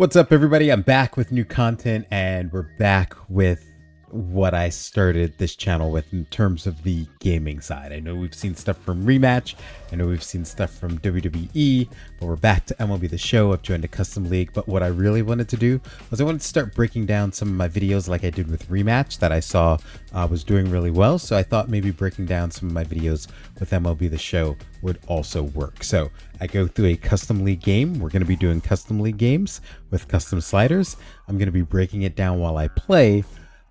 What's up, everybody? I'm back with new content, and we're back with what I started this channel with in terms of the gaming side. I know we've seen stuff from Rematch, I know we've seen stuff from WWE, but we're back to MLB The Show. I've joined a custom league, but what I really wanted to do was I wanted to start breaking down some of my videos like I did with Rematch that I saw was doing really well. So I thought maybe breaking down some of my videos with MLB The Show would also work. So I go through a custom league game. We're going to be doing custom league games with custom sliders. I'm going to be breaking it down while I play.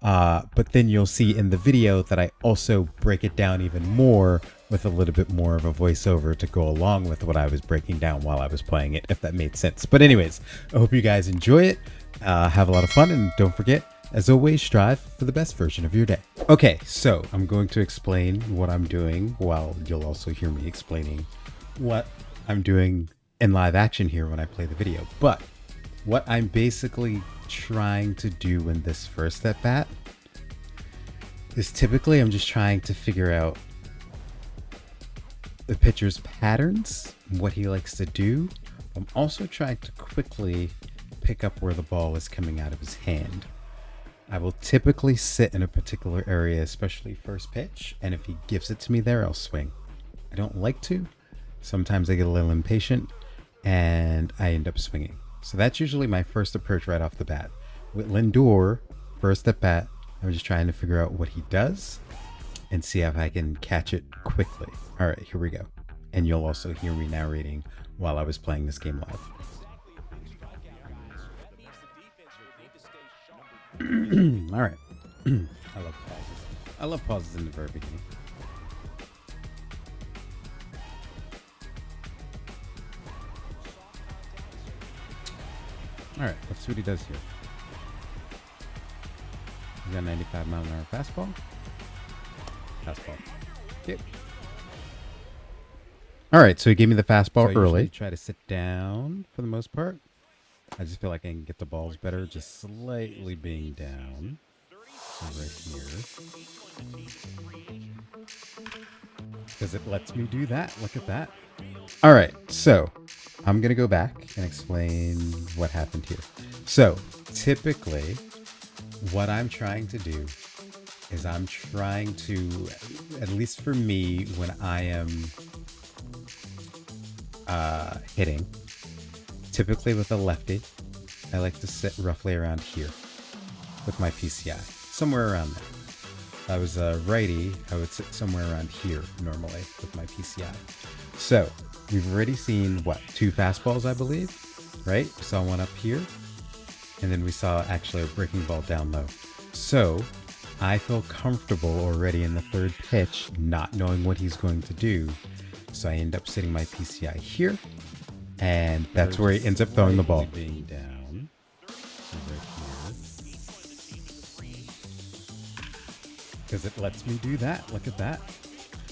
But then you'll see in the video that I also break it down even more with a little bit more of a voiceover to go along with what I was breaking down while I was playing it, if that made sense. But anyways, I hope you guys enjoy it, have a lot of fun, and don't forget, as always, strive for the best version of your day. Okay, so I'm going to explain what I'm doing while you'll also hear me explaining what I'm doing in live action here when I play the video. But what I'm basically trying to do in this first at bat is typically I'm just trying to figure out the pitcher's patterns, what he likes to do. I'm also trying to quickly pick up where the ball is coming out of his hand. I will typically sit in a particular area, especially first pitch, and if he gives it to me there, I'll swing. I don't like to. Sometimes I get a little impatient and I end up swinging. So that's usually my first approach right off the bat. With Lindor, first at bat, I'm just trying to figure out what he does and see if I can catch it quickly. All right, here we go. And you'll also hear me narrating while I was playing this game live. All right. I love pauses. I love pauses in the very beginning. All right, let's see what he does here. He's got 95 mile an hour fastball. Fastball. Yep. All right, so he gave me the fastball early. Try to sit down for the most part. I just feel like I can get the balls better, just slightly being down. So right here. Because it lets me do that. Look at that. All right, so I'm going to go back and explain what happened here. So typically what I'm trying to do is I'm trying to, at least for me, when I am hitting, typically with a lefty, I like to sit roughly around here with my PCI, somewhere around there. If I was a righty, I would sit somewhere around here normally with my PCI. So we've already seen, what, 2 fastballs, I believe, right? We saw one up here, and then we saw actually a breaking ball down low. So I feel comfortable already in the third pitch, not knowing what he's going to do. So I end up sitting my PCI here, and that's where he ends up throwing the ball. Being down, so right here. Because it lets me do that. Look at that.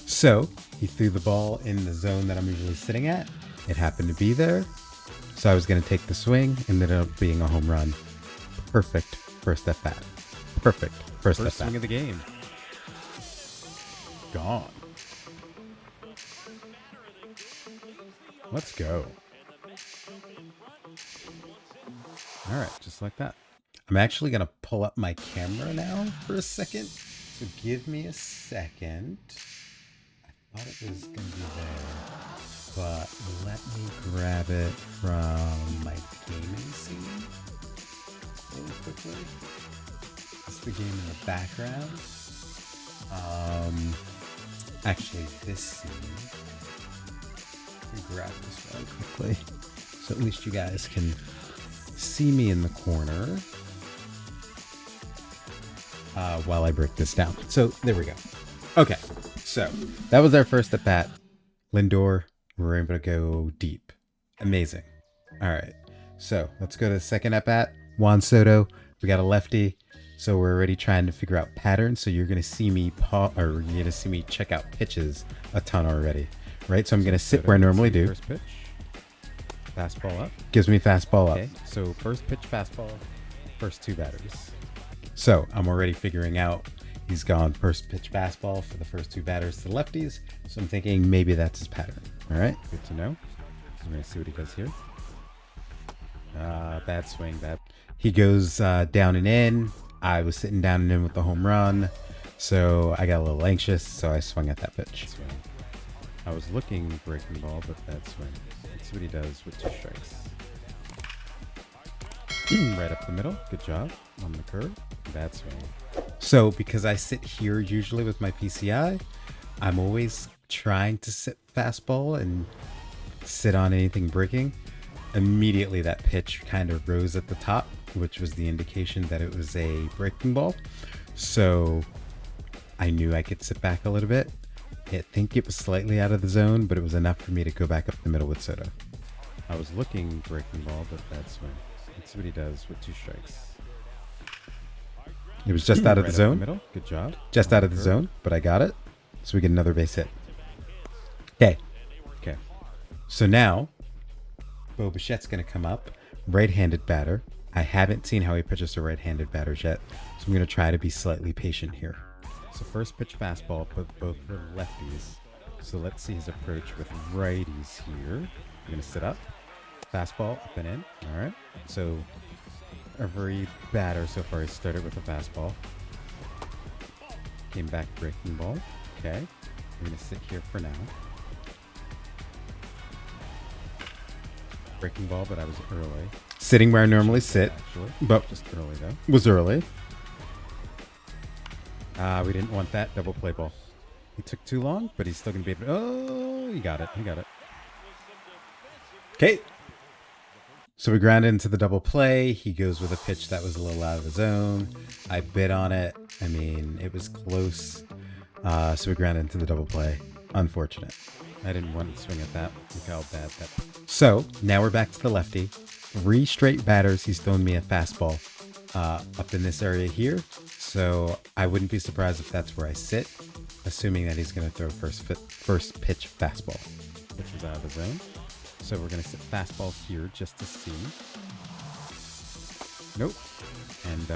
So he threw the ball in the zone that I'm usually sitting at. It happened to be there. So I was going to take the swing and ended up being a home run. Perfect first at bat. Perfect first at bat. Swing of the game. Gone. Let's go. All right, just like that. I'm actually going to pull up my camera now for a second. So give me a second. I thought it was going to be there, but let me grab it from my gaming scene really quickly. It's the game in the background. Actually, this scene. Let me grab this really quickly, so at least you guys can see me in the corner while I break this down. So there we go. Okay, so that was our first at bat. Lindor, we're able to go deep. Amazing. All right, so let's go to the second at bat. Juan Soto, we got a lefty, so we're already trying to figure out patterns. So you're gonna see me you're gonna see me check out pitches a ton already, right? So I'm gonna sit where I normally do. First pitch, fastball up. Gives me fastball up. So first pitch fastball, first 2 batters. So I'm already figuring out he's gone first pitch fastball for the first 2 batters to lefties. So I'm thinking maybe that's his pattern. All right, good to know. So we're gonna see what he does here. Bad swing. That he goes down and in. I was sitting down and in with the home run, so I got a little anxious, so I swung at that pitch. Swing. I was looking breaking ball, but that swing. That's what he does with 2 strikes. Right up the middle. Good job on the curve. Bad swing. So because I sit here usually with my PCI, I'm always trying to sit fastball and sit on anything breaking. Immediately that pitch kind of rose at the top, which was the indication that it was a breaking ball. So I knew I could sit back a little bit. I think it was slightly out of the zone, but it was enough for me to go back up the middle with Soto. I was looking breaking ball, but bad swing. That's what he does with 2 strikes. It was just out of the zone. Middle. Good job. Just out of the zone, but I got it. So we get another base hit. Okay. So now Bo Bichette's going to come up, right-handed batter. I haven't seen how he pitches to right-handed batters yet, so I'm going to try to be slightly patient here. So first pitch fastball, but both are lefties. So let's see his approach with righties here. I'm going to sit up. Fastball up and in. All right. So every batter so far has started with a fastball. Came back breaking ball. Okay. I'm going to sit here for now. Breaking ball, but I was early. Sitting where I normally sit, actually, but just early though. Was early. We didn't want that double play ball. He took too long, but he's still gonna be able to. Oh, he got it. He got it. Okay. So we ground into the double play. He goes with a pitch that was a little out of the zone. I bid on it. I mean, it was close. So we ground into the double play. Unfortunate. I didn't want to swing at that. Look how bad that. So now we're back to the lefty. 3 straight batters. He's thrown me a fastball up in this area here. So I wouldn't be surprised if that's where I sit, assuming that he's going to throw first pitch fastball, which was out of the zone. So we're going to sit fastball here just to see. Nope. And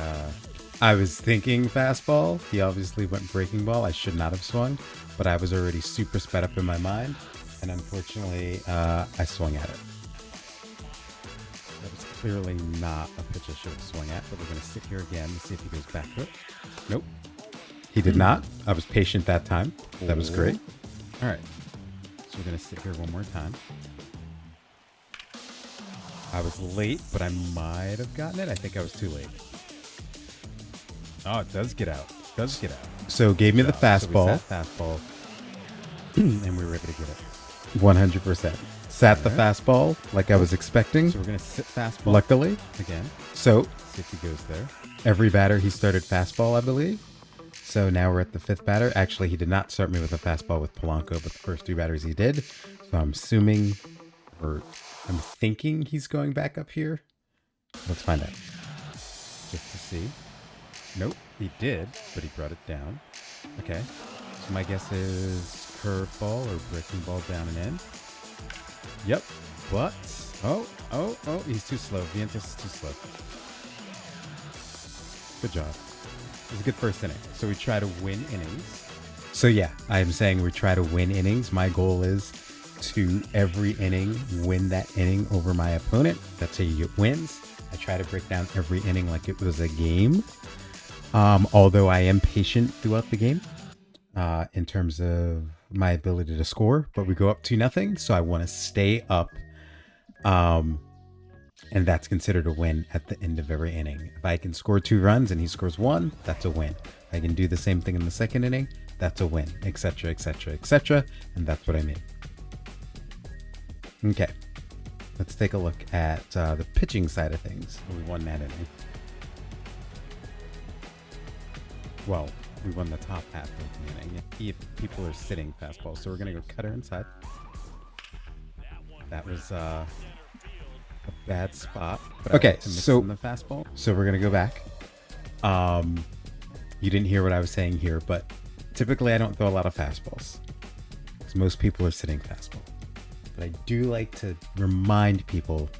I was thinking fastball. He obviously went breaking ball. I should not have swung, but I was already super sped up in my mind. And unfortunately, I swung at it. That was clearly not a pitch I should have swung at, but we're going to sit here again and see if he goes back to it. Nope. He did not. I was patient that time. That was great. All right. So we're going to sit here one more time. I was late, but I might have gotten it. I think I was too late. Oh, it does get out. It does get out. So gave me the fastball. So fastball. And we were able to get it. 100%. Sat the fastball like I was expecting. So we're going to sit fastball. Luckily. Again. So see if he goes there. Every batter he started fastball, I believe. So now we're at the 5th batter. Actually, he did not start me with a fastball with Polanco, but the first 2 batters he did. So I'm assuming, or I'm thinking he's going back up here. Let's find out. Just to see. Nope, he did, but he brought it down. Okay, so my guess is curveball or breaking ball down and in. Yep, but oh, he's too slow. Vientos is too slow. Good job. It was a good first inning. So we try to win innings. So yeah, I am saying we try to win innings. My goal is to every inning win that inning over my opponent. That's how you get wins. I try to break down every inning like it was a game. Although I am patient throughout the game in terms of my ability to score, but we go up 2-0, so I want to stay up, and that's considered a win at the end of every inning. If I can score 2 runs and he scores 1, that's a win. If I can do the same thing in the second inning, that's a win, etc., etc., etc., and that's what I mean. Okay, let's take a look at the pitching side of things. We won that inning. Well, we won the top half of the inning. If people are sitting fastball, so we're gonna go cutter inside. That was a bad spot. But okay, so the fastball. So we're gonna go back. You didn't hear what I was saying here, but typically I don't throw a lot of fastballs because most people are sitting fastball. But I do like to remind people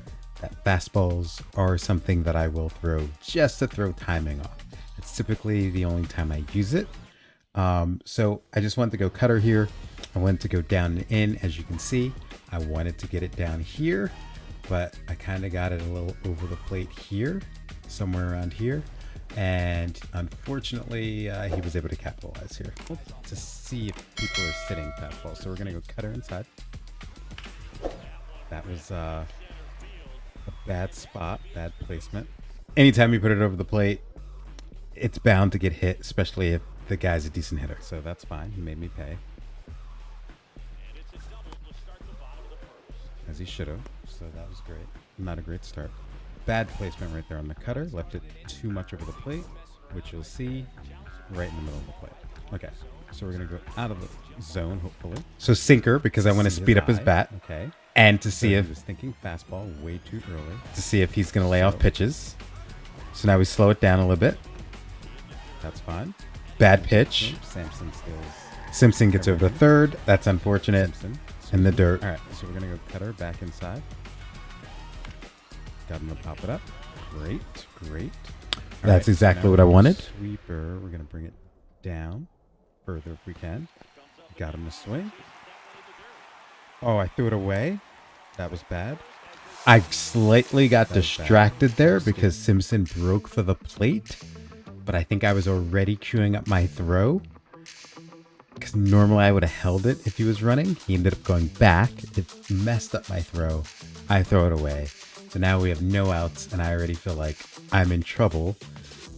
that fastballs are something that I will throw just to throw timing off. It's typically the only time I use it. So I just wanted to go cutter here. I wanted to go down and in, as you can see. I wanted to get it down here. but I kind of got it a little over the plate here, somewhere around here. And unfortunately, he was able to capitalize here to see if people are sitting fastball. So we're going to go cutter inside. That was a bad spot, bad placement. Anytime you put it over the plate, it's bound to get hit, especially if the guy's a decent hitter. So that's fine. He made me pay. As he should have. So that was great. Not a great start. Bad placement right there on the cutter. Left it too much over the plate, which you'll see right in the middle of the plate. Okay. So we're going to go out of the zone, hopefully. So sinker, because I want to speed up his bat. Okay. And to see if he was thinking fastball way too early. To see if he's going to lay off pitches. So now we slow it down a little bit. That's fine. Bad pitch. Simpson skills. Simpson gets over to third. That's unfortunate. Simpson. In the dirt. All right, so we're going to go cutter back inside. Got him to pop it up. Great, great. That's exactly what I wanted. Sweeper. We're going to bring it down further if we can. Got him to swing. Oh, I threw it away. That was bad. I slightly got distracted there because Simpson broke for the plate, but I think I was already queuing up my throw because normally I would have held it if he was running. He ended up going back. It messed up my throw. I throw it away. So now we have no outs, and I already feel like I'm in trouble.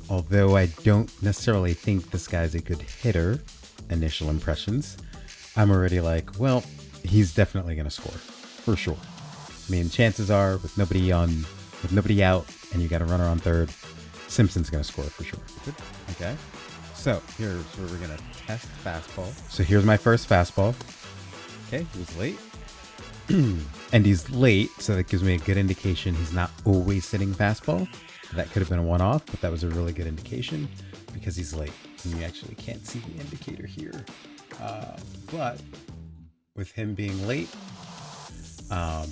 Although I don't necessarily think this guy's a good hitter, initial impressions, I'm already like, well, he's definitely going to score for sure. I mean, chances are with nobody out, and you got a runner on third, Simpson's going to score for sure. Good. Okay. So here's where we're going to test fastball. So here's my first fastball. Okay, he was late. And he's late, so that gives me a good indication he's not always sitting fastball. That could have been a one-off, but that was a really good indication because he's late. And you actually can't see the indicator here. But with him being late, I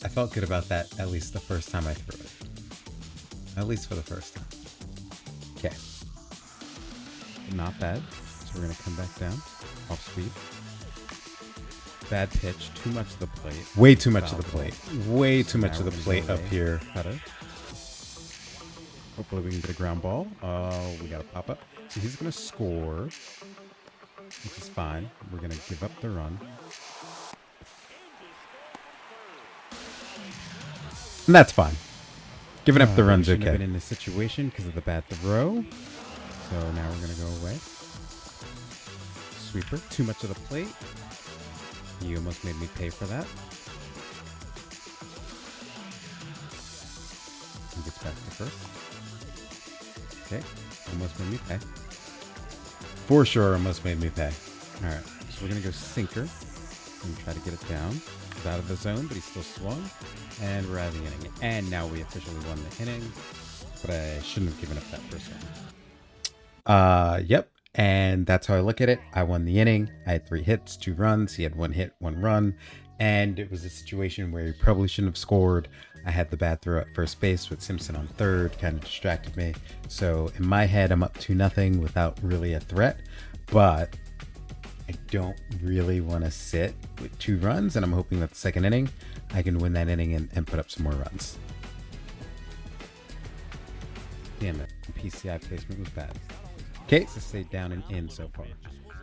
felt good about that at least the first time I threw it. At least for the first time. Okay. Not bad. So we're going to come back down. Off speed. Bad pitch. Too much of the plate. Way too much of the plate. Way too much of the plate up here. Cutter. Hopefully we can get a ground ball. Oh, we got a pop up. So he's going to score, which is fine. We're going to give up the run. And that's fine. Giving up the run's okay. Been in this situation because of the bad throw. So now we're going to go away. Sweeper. Too much of the plate. You almost made me pay for that. He gets back to first. Okay. Almost made me pay. For sure, almost made me pay. All right. So we're going to go sinker and try to get it down. He's out of the zone, but he still swung. And we're out of the inning. And now we officially won the inning. But I shouldn't have given up that first one. Yep. And that's how I look at it. I won the inning. I had 3 hits, 2 runs. He had 1 hit, 1 run. And it was a situation where he probably shouldn't have scored. I had the bad throw at first base with Simpson on third, kind of distracted me. So in my head, I'm up 2-0 without really a threat. But I don't really want to sit with 2 runs. And I'm hoping that the second inning, I can win that inning and put up some more runs. Damn it. The PCI placement was bad. Okay, so stay down and in so far.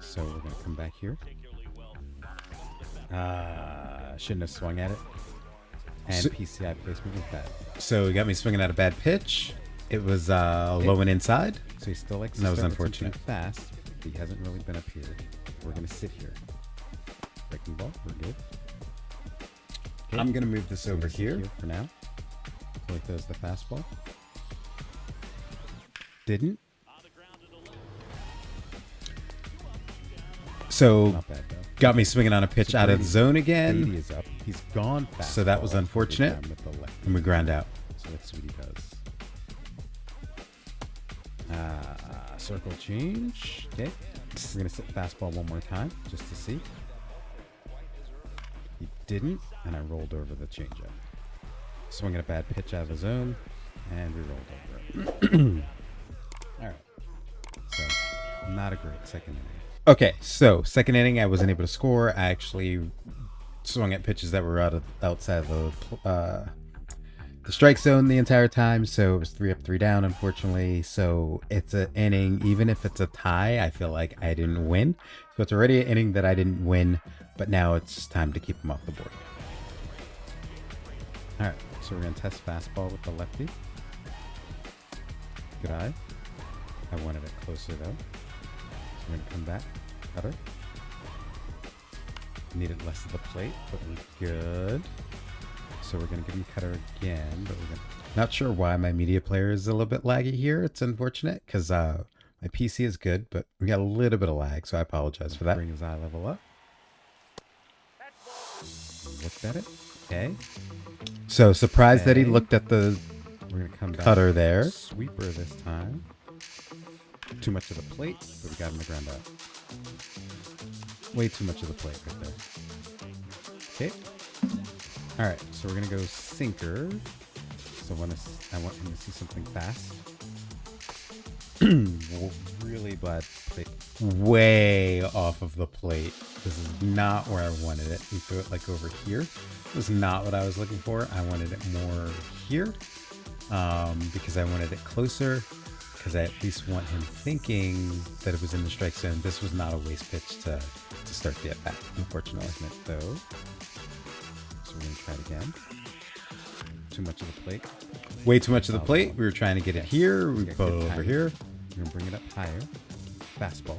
So we're going to come back here. Shouldn't have swung at it. And PCI placement was bad. So he got me swinging at a bad pitch. It was low and inside. So he still likes to start unfortunate fast. But he hasn't really been up here. We're going to sit here. Breaking ball. We're good. Okay. I'm going to move this over here for now. I feel like that was the fastball. Didn't. So, not bad, got me swinging on a pitch out of the zone again. Is up. He's gone fast. So that was unfortunate. And we ground out. So let's see what he does. Circle change. Okay. We're going to sit fastball one more time just to see. He didn't. And I rolled over the changeup. Swinging a bad pitch out of the zone. And we rolled over it. All right. So, not a great second inning. Okay, so second inning, I wasn't able to score. I actually swung at pitches that were outside the strike zone the entire time. So it was 3 up, 3 down, unfortunately. So it's an inning, even if it's a tie, I feel like I didn't win. So it's already an inning that I didn't win, but now it's just time to keep him off the board. All right, so we're gonna test fastball with the lefty. Good eye. I wanted it closer though. So we're gonna come back, cutter. Needed less of the plate, but we're good. So we're gonna give him cutter again, but we're gonna... Not sure why my media player is a little bit laggy here. It's unfortunate because my PC is good, but we got a little bit of lag, so I apologize for that. Bring his eye level up. Looked at it. Okay. So surprised that he looked at the we're gonna come back. Cutter there. Sweeper this time. Too much of the plate, but we got him the ground out. Way too much of the plate right there. Okay. All right, so we're gonna go sinker. So I want him to see something fast. Really bad plate. Way off of the plate. This is not where I wanted it. He threw it like over here. This was not what I was looking for. I wanted it more here because I wanted it closer. Because I at least want him thinking that it was in the strike zone. This was not a waste pitch to start the at bat, unfortunately. Though. So we're gonna try it again. Too much of the plate. Way too much of the plate. We were trying to get it here. We put it over here. We're gonna bring it up higher. Fastball.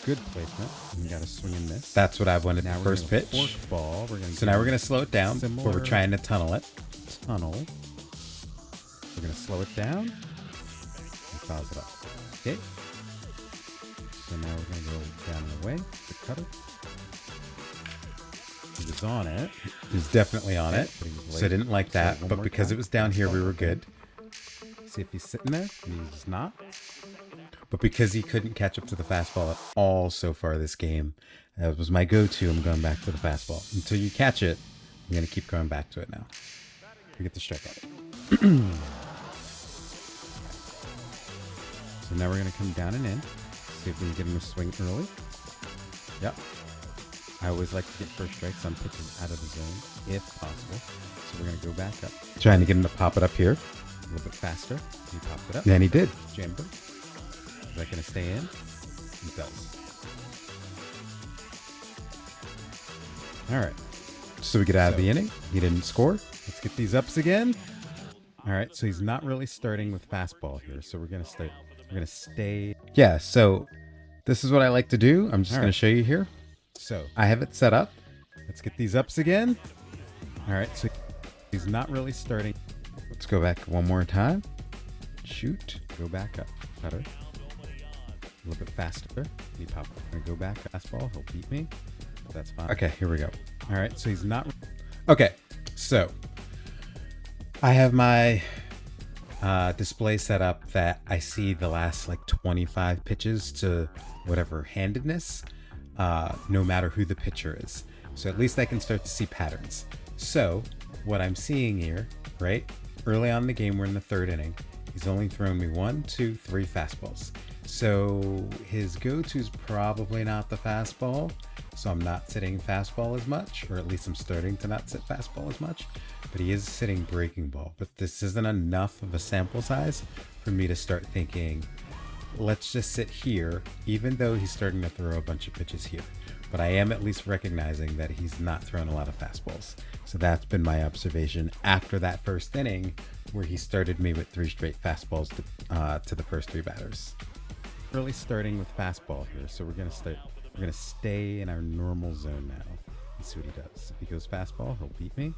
Good placement. We got to swing and miss. That's what I wanted. Now first pitch. Fork ball. So now we're gonna slow it down. But we're trying to tunnel it. Tunnel. We're gonna slow it down. Fouls it up. Okay. So now we're gonna go down and away. The cutter. He was on it. He was definitely on it. So I didn't like that. But because it was down here, we were good. See if he's sitting there. And he's not. But because he couldn't catch up to the fastball at all so far this game, that was my go-to. I'm going back to the fastball. Until you catch it, I'm gonna keep going back to it now. We get the strikeout. So now we're going to come down and in. See if we can get him a swing early. Yep. I always like to get first strikes on pitches out of the zone, if possible. So we're going to go back up. Trying to get him to pop it up here. A little bit faster. He popped it up. And he did. Jammed him. Is that going to stay in? He does. All right. So we get out of the inning. He didn't score. Let's get these ups again. All right. So he's not really starting with fastball here. So we're going to start... We're going to stay. Yeah, so this is what I like to do. I'm just going to show you here. So I have it set up. Let's get these ups again. All right, so he's not really starting. Let's go back one more time. Shoot. Go back up. Cutter. A little bit faster. He popped. I'm going to go back. Fastball. He'll beat me. But that's fine. Okay, here we go. All right, so he's not. Okay, so I have my display set up that I see the last like 25 pitches to whatever handedness, no matter who the pitcher is. So at least I can start to see patterns. So what I'm seeing here, right? Early on in the game, we're in the third inning. He's only thrown me 1, 2, 3 fastballs. So his go-to is probably not the fastball. So I'm not sitting fastball as much, or at least I'm starting to not sit fastball as much. But he is sitting breaking ball. But this isn't enough of a sample size for me to start thinking, let's just sit here, even though he's starting to throw a bunch of pitches here. But I am at least recognizing that he's not throwing a lot of fastballs. So that's been my observation after that first inning, where he started me with 3 straight fastballs to the first 3 batters. Really starting with fastball here. So we're going to stay in our normal zone now and see what he does. If he goes fastball, he'll beat me.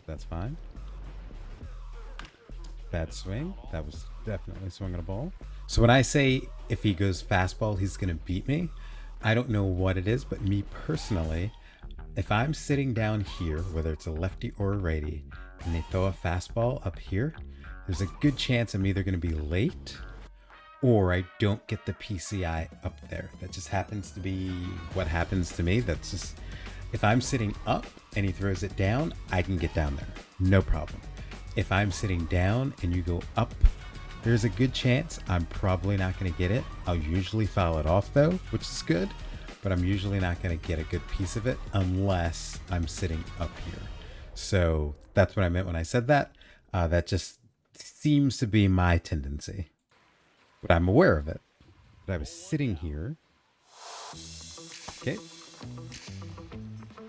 That's fine. Bad swing. That was definitely swinging a ball. So when I say if he goes fastball, he's going to beat me, I don't know what it is, but me personally, if I'm sitting down here, whether it's a lefty or a righty, and they throw a fastball up here, there's a good chance I'm either going to be late or I don't get the PCI up there. That just happens to be what happens to me. That's just, if I'm sitting up and he throws it down, I can get down there. No problem. If I'm sitting down and you go up, there's a good chance I'm probably not going to get it. I'll usually foul it off though, which is good. but I'm usually not going to get a good piece of it unless I'm sitting up here. So that's what I meant when I said that. That just seems to be my tendency, but I'm aware of it. But I was sitting here. Okay.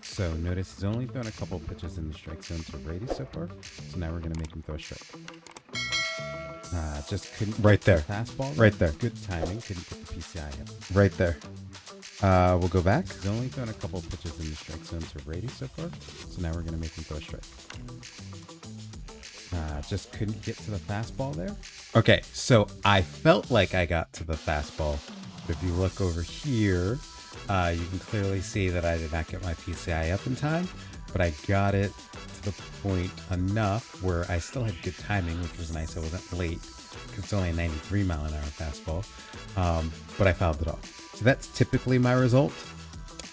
So notice he's only thrown a couple pitches in the strike zone to righty so far. So now we're going to make him throw a strike. Just couldn't. Right there. Fastball. Right there. Good timing. Couldn't get the PCI up. Right there. We'll go back. He's only thrown a couple pitches in the strike zone to righty so far. So now we're going to make him throw a strike. Just couldn't get to the fastball there. Okay, so I felt like I got to the fastball. But if you look over here, you can clearly see that I did not get my PCI up in time. But I got it to the point enough where I still had good timing, which was nice. I wasn't late. It's only a 93 mile an hour fastball. But I fouled it off. So that's typically my result.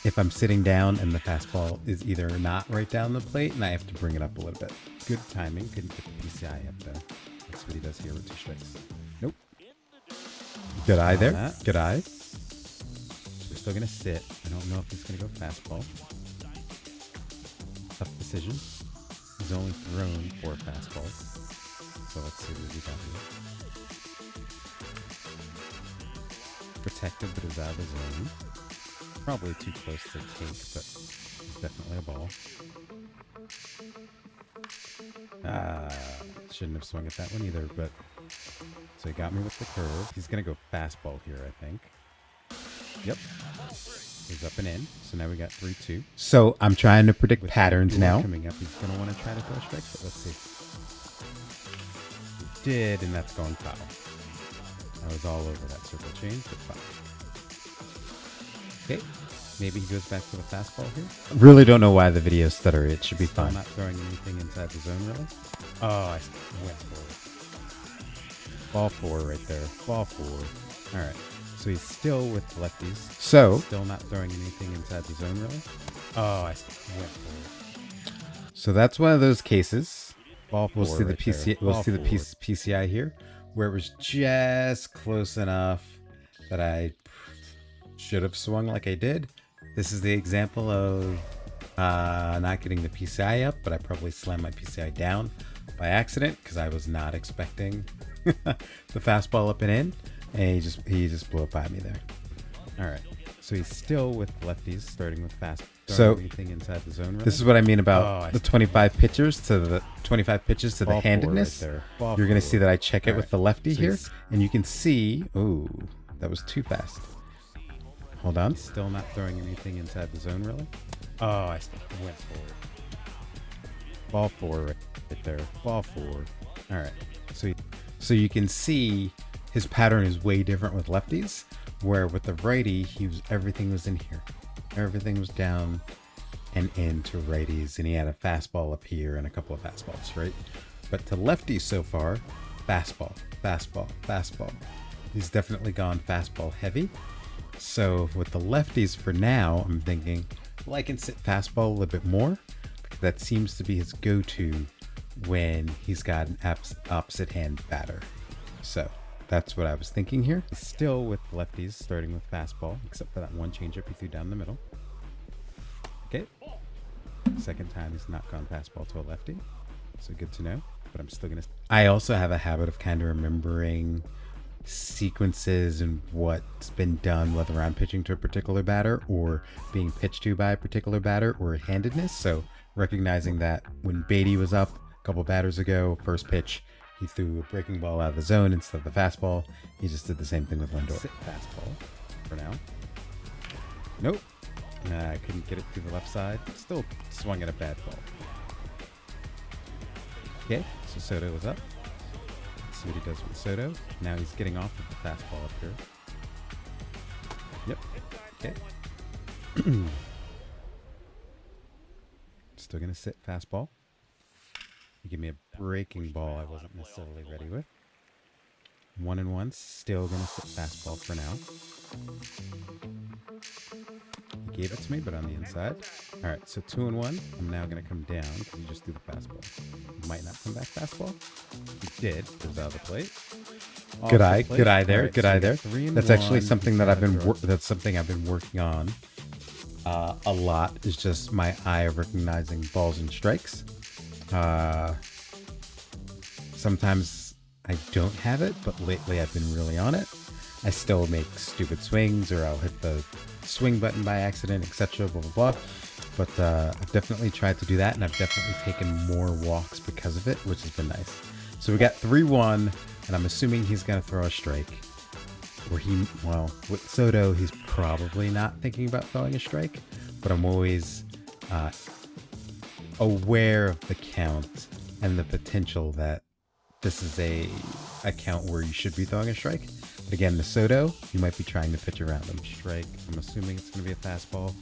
If I'm sitting down and the fastball is either not right down the plate and I have to bring it up a little bit. Good timing. Couldn't get the PCI up there. That's what he does here with 2 strikes. Nope. Good eye there. That. Good eye. We're still going to sit. I don't know if he's going to go fastball. Tough decision. He's only thrown 4 fastballs. So let's see what we got here. Protected, but is out of the zone. Probably too close to take, but it's definitely a ball. Shouldn't have swung at that one either, but so he got me with the curve. He's gonna go fastball here, I think. Yep. He's up and in. So now we got 3-2. So I'm trying to predict patterns now. Coming up, he's gonna want to try to throw a strike, but let's see. He did, and that's going foul. I was all over that circle change, but foul. Okay, maybe he goes back to the fastball here. I really don't know why the video stutter. It should be fine. I'm not throwing anything inside the zone, really. Oh, I went for it. Ball 4 right there. Ball 4. All right. So he's still with lefties. So still not throwing anything inside the zone, really. Oh, I went for it. So that's one of those cases. Ball 4. We'll see the PCI. We'll see the PCI here, where it was just close enough that I should have swung like I did. This is the example of not getting the PCI up, but I probably slammed my PCI down by accident because I was not expecting the fastball up and in, and he just blew it by me there. All right, so he's still with lefties, starting with fast. So anything inside the zone. Really? This is what I mean about the 25 pitches to the ball handedness. Right, you're gonna see that I check it with the lefty here, and you can see. Ooh, that was too fast. Hold on. He's still not throwing anything inside the zone, really. Oh, I went for it. Ball 4 right there. Ball 4. All right. So you can see his pattern is way different with lefties, where with the righty, everything was in here. Everything was down and into righties, and he had a fastball up here and a couple of fastballs, right? But to lefties so far, fastball, fastball, fastball. He's definitely gone fastball heavy. So with the lefties for now, I'm thinking, well, I can sit fastball a little bit more because that seems to be his go-to when he's got an opposite hand batter. So that's what I was thinking here. Still with lefties, starting with fastball, except for that one changeup he threw down the middle. Okay. Second time he's not gone fastball to a lefty. So good to know, but I'm still going to... I also have a habit of kind of remembering sequences and what's been done, whether I'm pitching to a particular batter or being pitched to by a particular batter or handedness. So recognizing that when Beatty was up a couple batters ago, first pitch, he threw a breaking ball out of the zone instead of the fastball. He just did the same thing with Lindor. Sit fastball for now. Nope. I couldn't get it through the left side. Still swung at a bad ball. Okay, so Soto was up. See what he does with Soto. Now he's getting off of the fastball up here. Yep. Okay. Still going to sit fastball. He gave me a breaking ball I wasn't necessarily ready with. 1-1. Still going to sit fastball for now. He gave it to me, but on the inside. All right, so 2-1. I'm now going to come down because he just threw the fastball. He might not come back fastball. He did. It was out of the plate. Good eye there. Good eye there. That's actually something that I've been working on a lot. Is just my eye of recognizing balls and strikes. Sometimes I don't have it, but lately I've been really on it. I still make stupid swings, or I'll hit the swing button by accident, etc. Blah blah blah. But I've definitely tried to do that, and I've definitely taken more walks because of it, which has been nice. So we got 3-1, and I'm assuming he's gonna throw a strike. With Soto, he's probably not thinking about throwing a strike, but I'm always aware of the count and the potential that this is a count where you should be throwing a strike. But again, the Soto, you might be trying to pitch around him. Strike. I'm assuming it's going to be a fastball.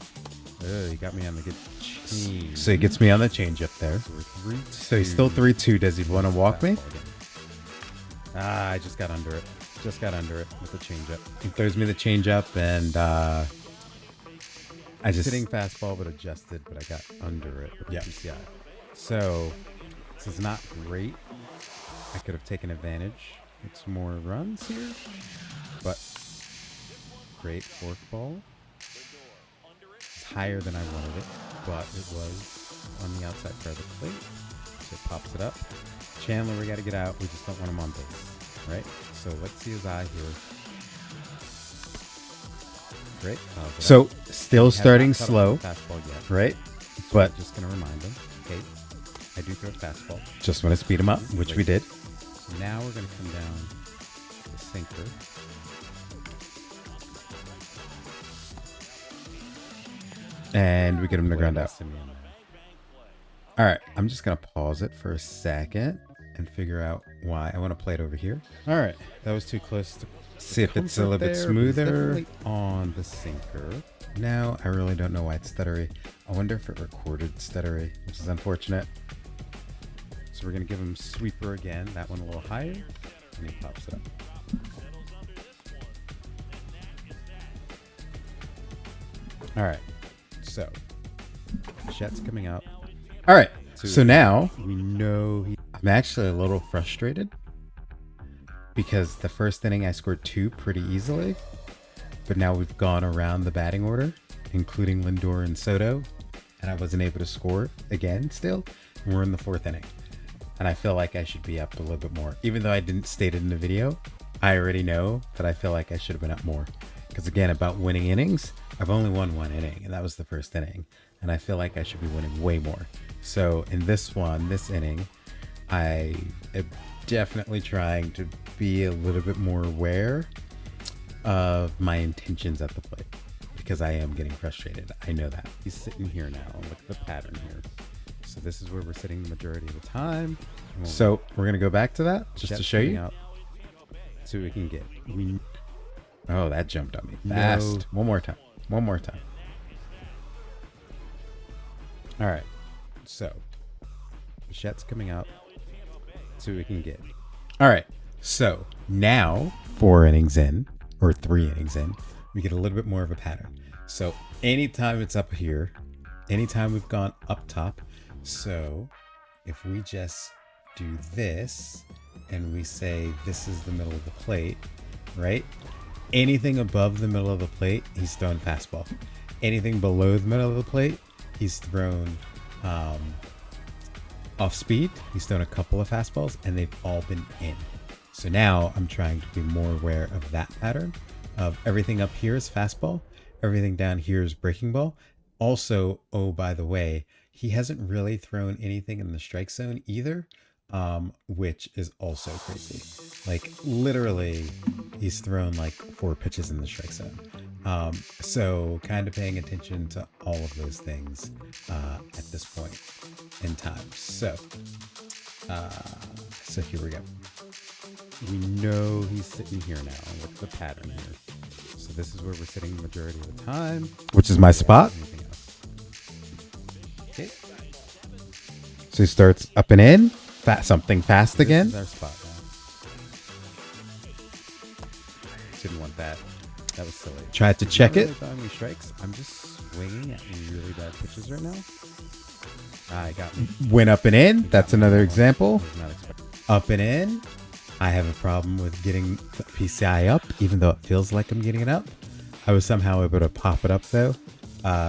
Oh, he got me on the good change. So he gets me on the change up there. So he's still 3-2. Does he want to walk me? I just got under it. Just got under it with the changeup. He throws me the changeup, and I just hitting fastball, but adjusted, but I got under it with the PCI. So this is not great. I could have taken advantage with some more runs here, but great forkball. It's higher than I wanted it, but it was on the outside part of the plate, so it pops it up. Chandler, we got to get out. We just don't want him on base, right? So let's see his eye here. Great. So still starting slow, fastball yet, right? But just gonna remind him, okay, I do throw a fastball. Just want to speed him up, which we did. So now we're gonna come down to the sinker. And we get him to ground out. All right, I'm just gonna pause it for a second and figure out why. I want to play it over here. All right, that was too close to see if it's a little bit smoother on the sinker. Now I really don't know why it's stuttery. I wonder if it recorded stuttery, which is unfortunate. So we're gonna give him sweeper again. That one a little higher, and he pops it up. All right, so Chet's coming up. All right, so now we know I'm actually a little frustrated because the first inning I scored 2 pretty easily, but now we've gone around the batting order, including Lindor and Soto, and I wasn't able to score again still. And we're in the 4th inning, and I feel like I should be up a little bit more. Even though I didn't state it in the video, I already know that I feel like I should have been up more. Because again, about winning innings, I've only won 1 inning, and that was the first inning. And I feel like I should be winning way more. So in this inning, I am definitely trying to be a little bit more aware of my intentions at the plate, because I am getting frustrated. I know that. He's sitting here now. Look at the pattern here. So this is where we're sitting the majority of the time. So we're going to go back to that just to show you. So we can get... Oh, that jumped on me fast. No. One more time. All right. So Bichette's coming up. So we can get... All right. So now 4 innings in, or 3 innings in, we get a little bit more of a pattern. So anytime it's up here, anytime we've gone up top. So if we just do this and we say this is the middle of the plate, right? Anything above the middle of the plate, he's thrown fastball. Anything below the middle of the plate, he's thrown off speed. He's thrown a couple of fastballs, and they've all been in. So now I'm trying to be more aware of that pattern of everything up here is fastball, everything down here is breaking ball. Also, oh, by the way, he hasn't really thrown anything in the strike zone either, which is also crazy. Like literally, he's thrown like 4 pitches in the strike zone. So kind of paying attention to all of those things at this point in time. So here we go. We know he's sitting here now. Look at the pattern here. So this is where we're sitting the majority of the time, which is my spot. Okay. So he starts up and in, something fast again. This is our spot now. Didn't want that. That was silly. Tried to check it. Really strikes. I'm just swinging at really bad pitches right now. I got me. Went up and in. That's another example. Up and in. I have a problem with getting the PCI up, even though it feels like I'm getting it up. I was somehow able to pop it up though.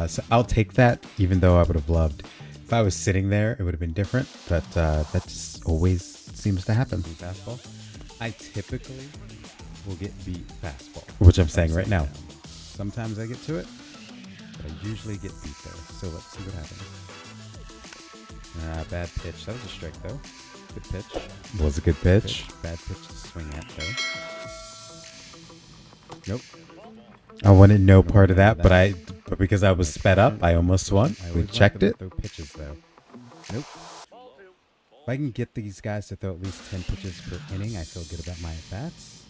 So I'll take that, even though I would have loved. If I was sitting there, it would have been different, but that just always seems to happen. Fastball. I typically will get beat fastball, which I'm saying right now. Sometimes I get to it, but I usually get beat there. So let's see what happens. Bad pitch. That was a strike though. Good pitch. Was a good pitch. Bad pitch to swing at though. Nope. I wanted no part of that, but because I was sped up, I almost swung. We checked it. Throw pitches though. Nope. If I can get these guys to throw at least 10 pitches per inning, I feel good about my at-bats.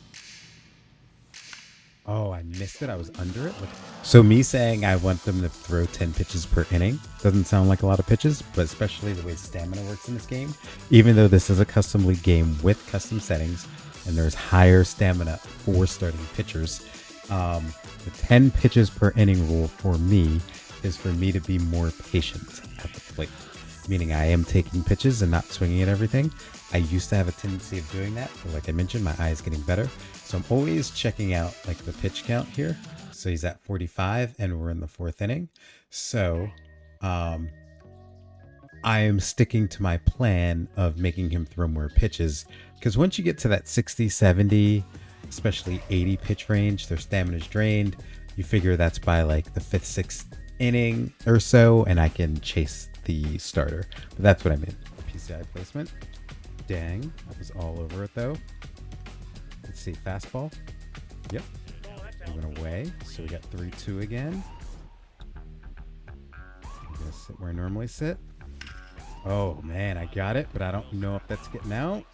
Oh, I missed it. I was under it. So me saying I want them to throw 10 pitches per inning doesn't sound like a lot of pitches, but especially the way stamina works in this game, even though this is a custom league game with custom settings and there's higher stamina for starting pitchers, the 10 pitches per inning rule for me is for me to be more patient at the plate, meaning I am taking pitches and not swinging at everything. I used to have a tendency of doing that, but like I mentioned, my eye is getting better. So I'm always checking out like the pitch count here. So he's at 45 and we're in the 4th inning. So I am sticking to my plan of making him throw more pitches, because once you get to that 60, 70, especially 80 pitch range, their stamina is drained. You figure that's by like the 5th, 6th inning or so, and I can chase the starter. But that's what I mean. PCI placement. Dang, that was all over it though. Let's see, fastball. Yep. Moving away. So we got 3-2 again. I'm gonna sit where I normally sit. Oh man, I got it, but I don't know if that's getting out.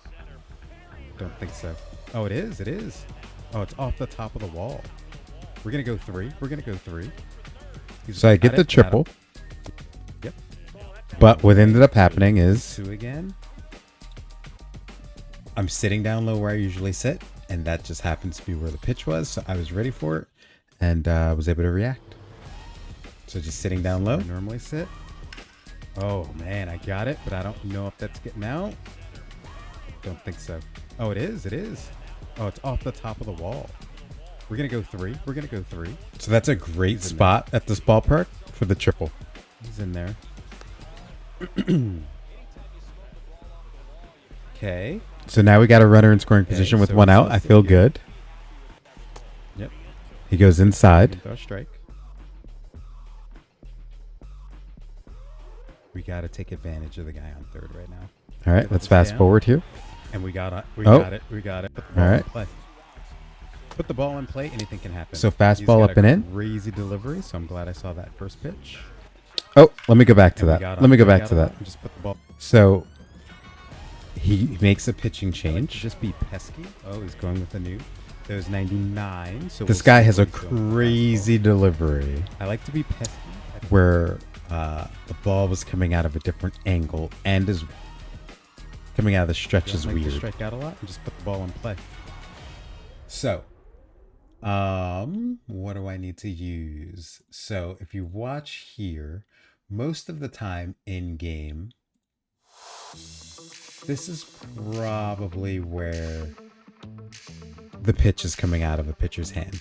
Don't think so. Oh, it is. It is. Oh, it's off the top of the wall. We're gonna go 3. We're gonna go 3. So I get the triple. Yep. But what ended up happening is 2 again. I'm sitting down low where I usually sit, and that just happens to be where the pitch was. So I was ready for it, and was able to react. So just sitting down low. I normally sit. Oh man, I got it, but I don't know if that's getting out. Don't think so. Oh, it is. It is. Oh, it's off the top of the wall. We're gonna go 3. We're gonna go 3. So that's a great spot at this ballpark for the triple. He's in there. Okay. So now we got a runner in scoring position with 1 out. I feel good. Yep. He goes inside. Throw a strike. We got to take advantage of the guy on 3rd right now. All right, let's fast forward here. And we got it. We got it. We got it. Put the ball in play. Put the ball in play. Anything can happen. So fastball up and in. Crazy delivery. So I'm glad I saw that first pitch. Oh, let me go back to that. Let me go back to that. Just put the ball. So he makes a pitching change. Just be pesky. Oh, he's going with a new. There's 99. So this guy has a crazy delivery. I like to be pesky. Where the ball was coming out of a different angle and is coming out of the stretch is weird. Strike out a lot and just put the ball in play. So, what do I need to use? So if you watch here, most of the time in game, this is probably where the pitch is coming out of a pitcher's hand.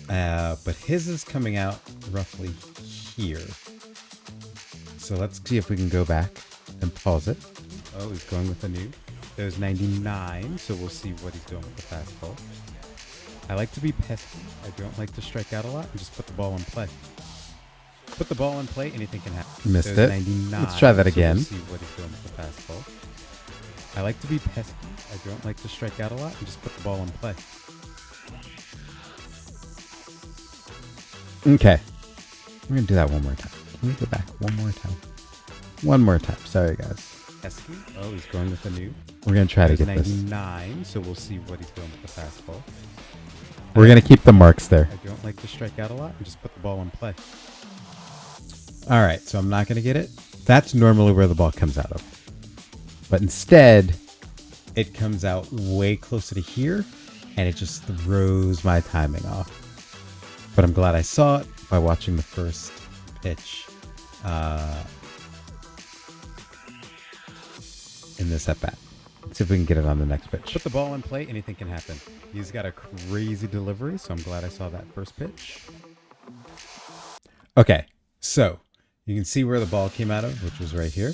But his is coming out roughly here. So let's see if we can go back and pause it. Oh, he's going with a new. There's 99, so we'll see what he's doing with the fastball. I like to be pesky. I don't like to strike out a lot and just put the ball in play. Put the ball in play, anything can happen. Missed it. 99, let's try that again. So we'll see what he's doing with the fastball. I like to be pesky. I don't like to strike out a lot and just put the ball in play. Okay. We're going to do that one more time. Can we go back one more time? One more time. Sorry, guys. Pesky. Oh, he's going with a new. We're going to try to get 99, this. So we'll see what he's doing with the fastball. We're going to keep the marks there. I don't like to strike out a lot and just put the ball in play. All right, so I'm not going to get it. That's normally where the ball comes out of. But instead, it comes out way closer to here, and it just throws my timing off. But I'm glad I saw it by watching the first pitch in this at-bat. Let's see if we can get it on the next pitch. Put the ball in play, anything can happen. He's got a crazy delivery, so I'm glad I saw that first pitch. Okay, so you can see where the ball came out of, which was right here.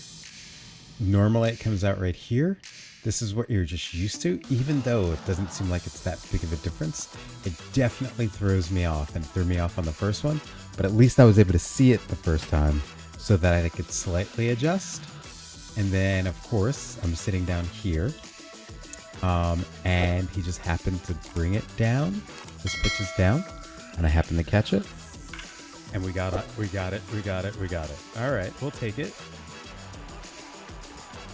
Normally it comes out right here. This is what you're just used to, even though it doesn't seem like it's that big of a difference. It definitely throws me off, and it threw me off on the first one, but at least I was able to see it the first time so that I could slightly adjust. And then, of course, I'm sitting down here, and he just happened to bring it down. This pitch is down, and I happened to catch it. And we got it, we got it, we got it, we got it. All right, we'll take it.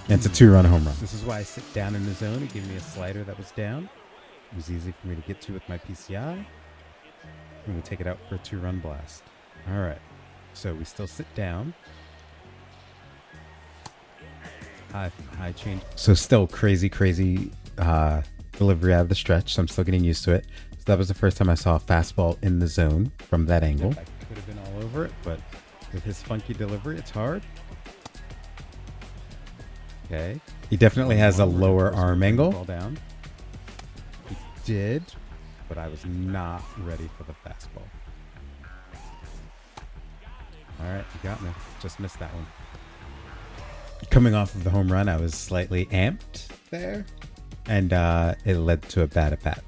And it's a 2-run home run. This is why I sit down in the zone. He gave me a slider that was down. It was easy for me to get to with my PCI. And we take it out for a 2-run blast. All right, so we still sit down. High change. So still crazy delivery out of the stretch. So I'm still getting used to it. So that was the first time I saw a fastball in the zone from that angle. I could have been all over it, but with his funky delivery, it's hard. Okay. He definitely has a lower arm angle. Ball down. He did, but I was not ready for the fastball. All right, you got me. Just missed that one. Coming off of the home run, I was slightly amped there, and it led to a bad at bat.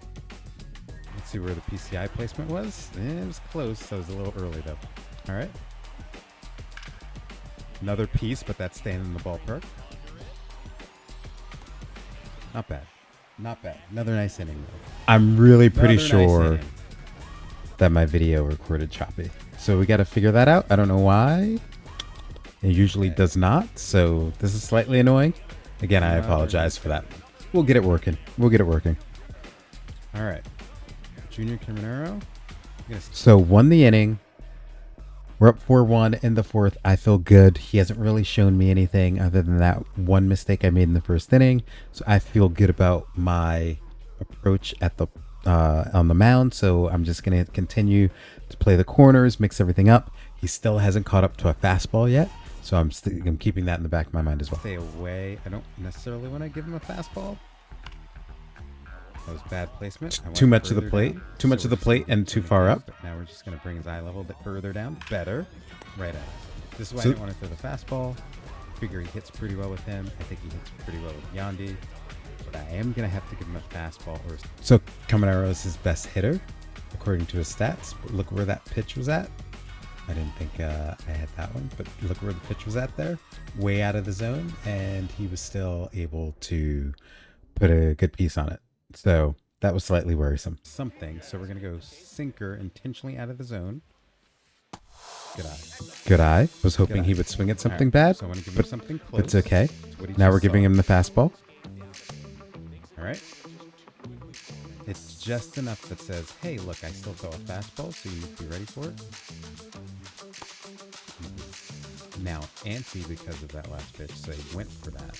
Let's see where the PCI placement was. It was close, so it was a little early though. All right. Another piece, but that's staying in the ballpark. Not bad. Not bad. Another nice inning though. I'm really pretty sure that my video recorded choppy. So we got to figure that out. I don't know why. It usually does not, so this is slightly annoying. Again, I apologize for that. We'll get it working. We'll get it working. All right. Junior Caminero. So won the inning. We're up 4-1 in the fourth. I feel good. He hasn't really shown me anything other than that one mistake I made in the first inning. So I feel good about my approach at the on the mound. So I'm just going to continue to play the corners, mix everything up. He still hasn't caught up to a fastball yet. So I'm keeping that in the back of my mind as well. Stay away. I don't necessarily want to give him a fastball. That was bad placement. Too much of the plate. Too much of the plate and too far up. Now we're just going to bring his eye level a bit further down. Better. Right at it. This is why I didn't want to throw the fastball. I figure he hits pretty well with him. I think he hits pretty well with Yandy. But I am going to have to give him a fastball. So Caminero is his best hitter, according to his stats. But look where that pitch was at. I didn't think I had that one, but look where the pitch was at there. Way out of the zone, and he was still able to put a good piece on it. So that was slightly worrisome. So we're going to go sinker intentionally out of the zone. Good eye. Good eye. Was hoping he would swing at something bad, so I want to give him something close. It's okay. Now we're giving him the fastball. All right. It's just enough that says, hey, look, I still throw a fastball, so you need to be ready for it. Now antsy because of that last pitch, so he went for that.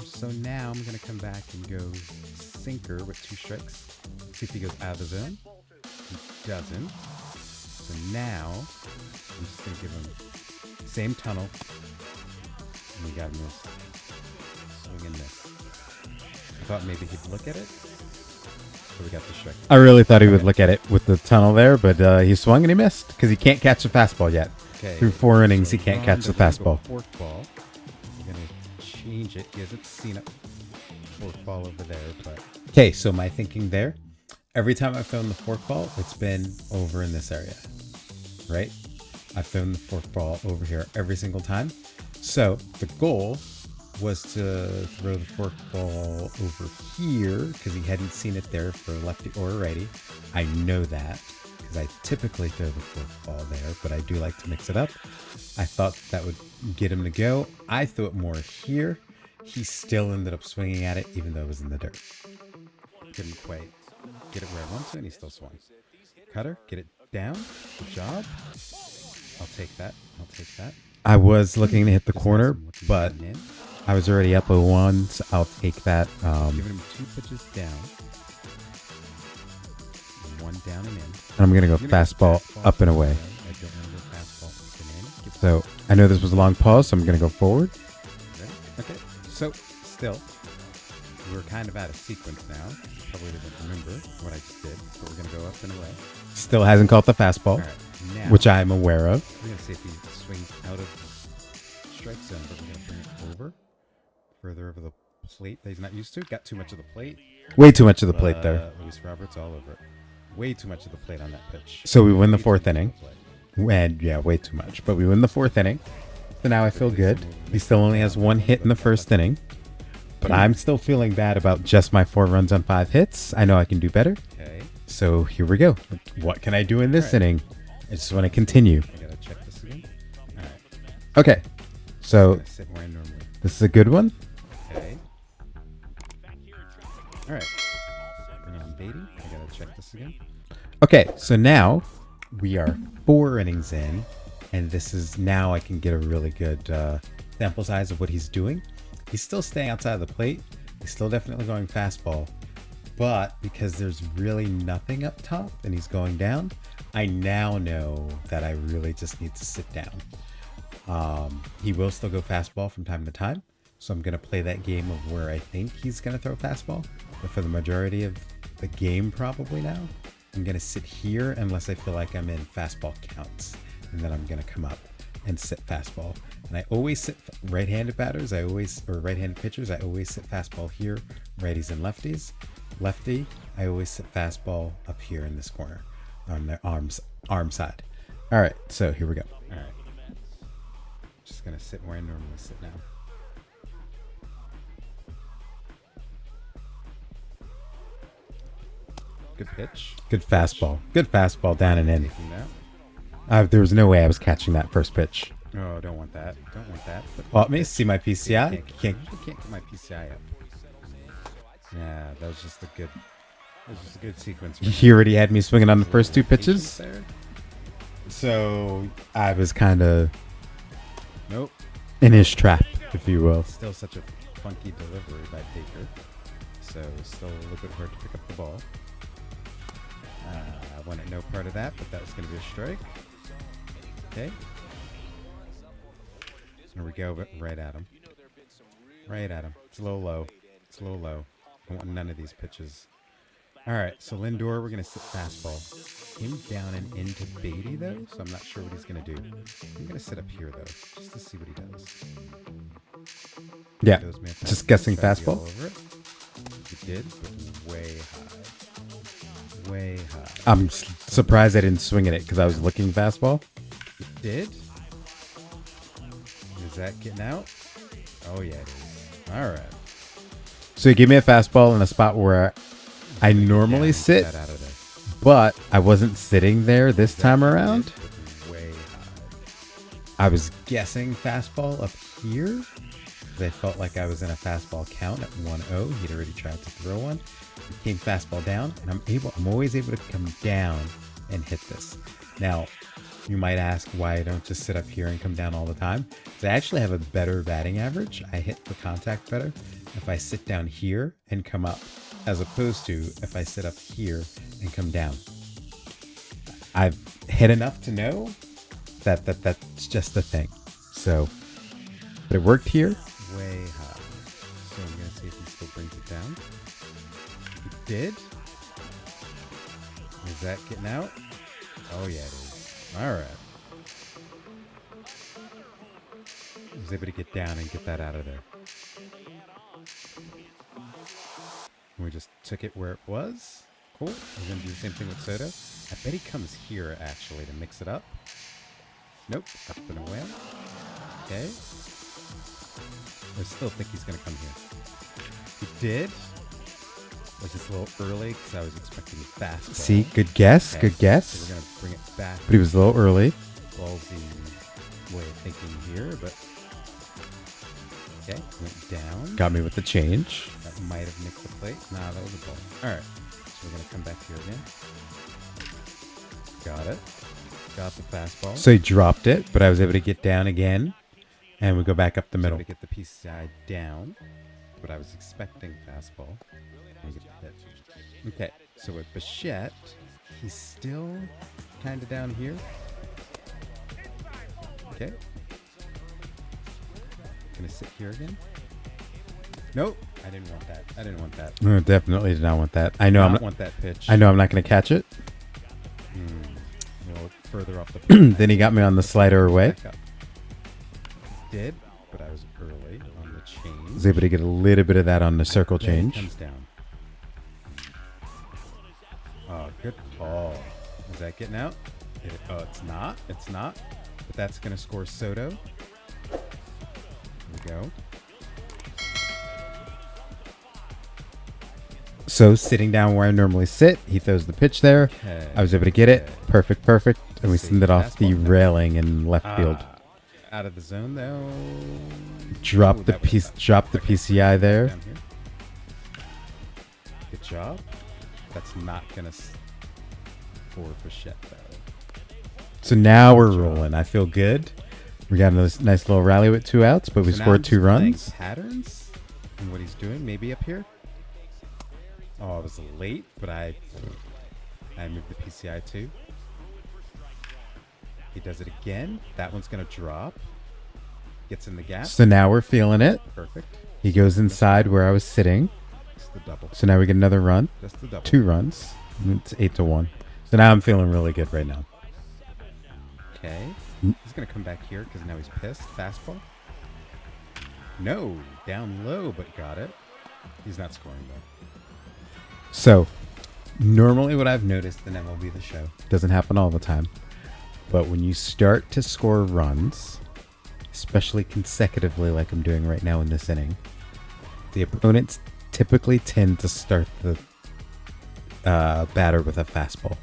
So now I'm going to come back and go sinker with 2 strikes. See if he goes out of the zone. He doesn't. So now I'm just going to give him same tunnel. And we got him this. Swing and miss. I thought maybe he'd look at it. So we got the strike. I really thought he would look at it with the tunnel there, but he swung and he missed because he can't catch the fastball yet. Okay. Through 4 innings, he can't catch the fastball. Forkball. We're going to change it. He hasn't seen a forkball over there, but okay. So my thinking there, every time I've thrown the forkball, it's been over in this area, right? I've thrown the forkball over here every single time. So the goal was to throw the forkball over here because he hadn't seen it there for lefty or righty. I know that because I typically throw the forkball there, but I do like to mix it up. I thought that would get him to go. I threw it more here. He still ended up swinging at it even though it was in the dirt. Couldn't quite get it where I want to, and he still swung. Cutter, get it down. Good job. I'll take that. I'll take that. I was looking to hit the corner, but I was already up 0-1, so I'll take that. Giving him 2 pitches down. 1 down and in. I'm going to go fastball up and away. I don't want to go fastball up and in. So I know this was a long pause, so I'm going to go forward. Okay, so still, we're kind of out of sequence now. Probably doesn't remember what I just did, but we're going to go up and away. Still hasn't caught the fastball, now, which I'm aware of. We're going to see if he swings out of the strike zone, but we're going to bring it over, further over the plate that he's not used to. Got too much of the plate. Way too much of the plate there. Luis Roberts all over it. Way too much of the plate on that pitch. So we win the fourth inning. And yeah, way too much. But we win the fourth inning. So now I feel good. He still only has 1 hit in the first inning. But I'm still feeling bad about just my 4 runs on 5 hits. I know I can do better. Okay. So here we go. What can I do in this inning? I just want to continue. I gotta check this again. All right. Okay. So this is a good one. Okay. All right. Bring on Beatty. I gotta check this again. Okay. So now we are 4 innings in, and this is now I can get a really good sample size of what he's doing. He's still staying outside of the plate. He's still definitely going fastball. But because there's really nothing up top and he's going down, I now know that I really just need to sit down. He will still go fastball from time to time. So I'm going to play that game of where I think he's going to throw fastball. But for the majority of the game probably now, I'm going to sit here unless I feel like I'm in fastball counts. And then I'm going to come up and sit fastball. And I always sit right-handed batters. Or right-handed pitchers. I always sit fastball here, righties and lefties. Lefty, I always sit fastball up here in this corner on the arm side. All right, so here we go. All right. Just going to sit where I normally sit now. Good pitch. Good fastball. Good fastball down and in. There was no way I was catching that first pitch. Oh, don't want that. Don't want that. Let me see my PCI. You can't get my PCI up. Yeah, that was just a good sequence. He already had me swinging on the first 2 pitches. So I was kind of in his trap, if you will. Still such a funky delivery by Baker. So still a little bit hard to pick up the ball. I wanted no part of that, but that was going to be a strike. Okay. There we go, but right at him. Right at him. It's a little low. It's a little low. I want none of these pitches. All right, so Lindor, we're going to sit fastball. Him down and into Beatty, though, so I'm not sure what he's going to do. I'm going to sit up here, though, just to see what he does. Yeah, just guessing fastball. He did, but way high. Way high. I'm surprised I didn't swing at it because I was looking fastball. It did? Is that getting out? Oh, yeah, it is. All right. So he gave me a fastball in a spot where I normally sit, but I wasn't sitting there this time around. Way high. I was guessing fastball up here. I felt like I was in a fastball count at 1-0. He'd already tried to throw one. He came fastball down, and I'm always able to come down and hit this. Now, you might ask why I don't just sit up here and come down all the time. Because I actually have a better batting average. I hit for contact better if I sit down here and come up, as opposed to if I sit up here and come down. I've hit enough to know that that's just a thing. So, but it worked here. Way high. So I'm going to see if he still brings it down. He did. Is that getting out? Oh, yeah, it is. All right. I was able to get down and get that out of there. We just took it where it was. Cool. We're going to do the same thing with Soto. I bet he comes here, actually, to mix it up. Nope. Up and away. Okay. I still think he's going to come here. He did. Was just a little early because I was expecting fast. See, good guess, okay. Good guess. So we're going to bring it back. But he was a little early. Ballsy way of thinking here, but okay, went down. Got me with the change. That might have nicked the plate. Nah, that was a ball. All right, so we're going to come back here again. Got it. Got the fastball. So he dropped it, but I was able to get down again, and we go back up the middle. To get the piece side down, but I was expecting fastball. Okay, so with Bichette, he's still kind of down here. Okay. Gonna sit here again. Nope. I didn't want that. I didn't want that. No, definitely did not want that. I know I I'm not. want that pitch. I know I'm not going to catch it. A little further off the plate. Then he got me on the slider away. Back up. Did, but I was early on the change. Was able to get a little bit of that on the circle Then he change. comes down. Oh, good call. Is that getting out? Oh, it's not. It's not. But that's going to score Soto. Here we go. So sitting down where I normally sit, he throws the pitch there. Okay. I was able to get it. Perfect, perfect. And we See, send it off the fastball. railing in left field. Out of the zone though. Drop Ooh, the that was piece. tough. Drop the Okay, PCI there. down here. Good job. That's not gonna score Bichette though. So now we're Good job. rolling. I feel good. We got a nice little rally with 2 outs, but we So now I'm scored just 2 playing runs. Patterns and what he's doing. Maybe up here. Oh, I was late, but I moved the PCI too. He does it again. That one's gonna drop. Gets in the gap. So now we're feeling it. Perfect. He goes inside where I was sitting. It's the double. So now we get another run. Just the double. 2 runs. And it's 8-1. So now I'm feeling really good right now. Okay. He's gonna come back here because now he's pissed. Fastball. No, down low, but got it. He's not scoring though. So normally what I've noticed in MLB The Show, doesn't happen all the time, but when you start to score runs, especially consecutively like I'm doing right now in this inning, the opponents typically tend to start the batter with a fastball.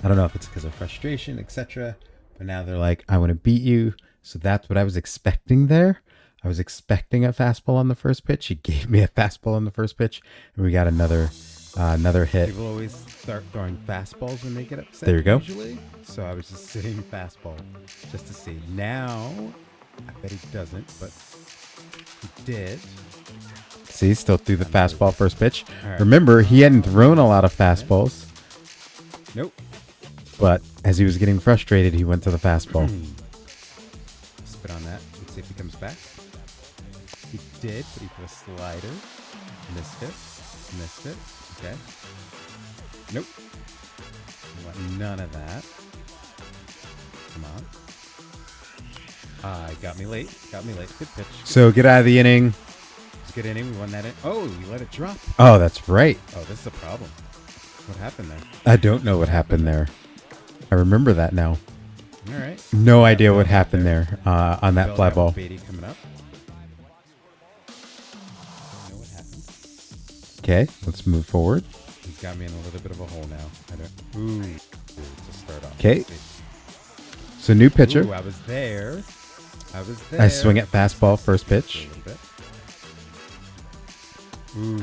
I don't know if it's because of frustration, etc. But now they're like, I want to beat you. So that's what I was expecting there. I was expecting a fastball on the first pitch. He gave me a fastball on the first pitch, and we got another hit. People always start throwing fastballs when they get upset. There you go. Usually. So I was just sitting fastball just to see. Now, I bet he doesn't, but he did. See, still threw the fastball first pitch. All right. Remember, he hadn't thrown a lot of fastballs, Nope. but as he was getting frustrated, he went to the fastball. Spit on that. Let's see if he comes back. He did, but he put a slider. Missed it. Missed it. Okay. Nope. I want none of that. Come on. Got me late. Got me late. Good pitch. So get out of the inning. It's a good inning. We won that in. Oh, we let it drop. Oh, that's right. Oh, this is a problem. What happened there? I don't know what happened there. I remember that now. All right. No idea what happened there on that fly ball. Beatty coming up. Know what happened? Okay, let's move forward. He's got me in a little bit of a hole now. I don't. Ooh. To start off. Okay. So new pitcher. Ooh, I was there. I was there. I swing at fastball first A pitch. little bit. Ooh,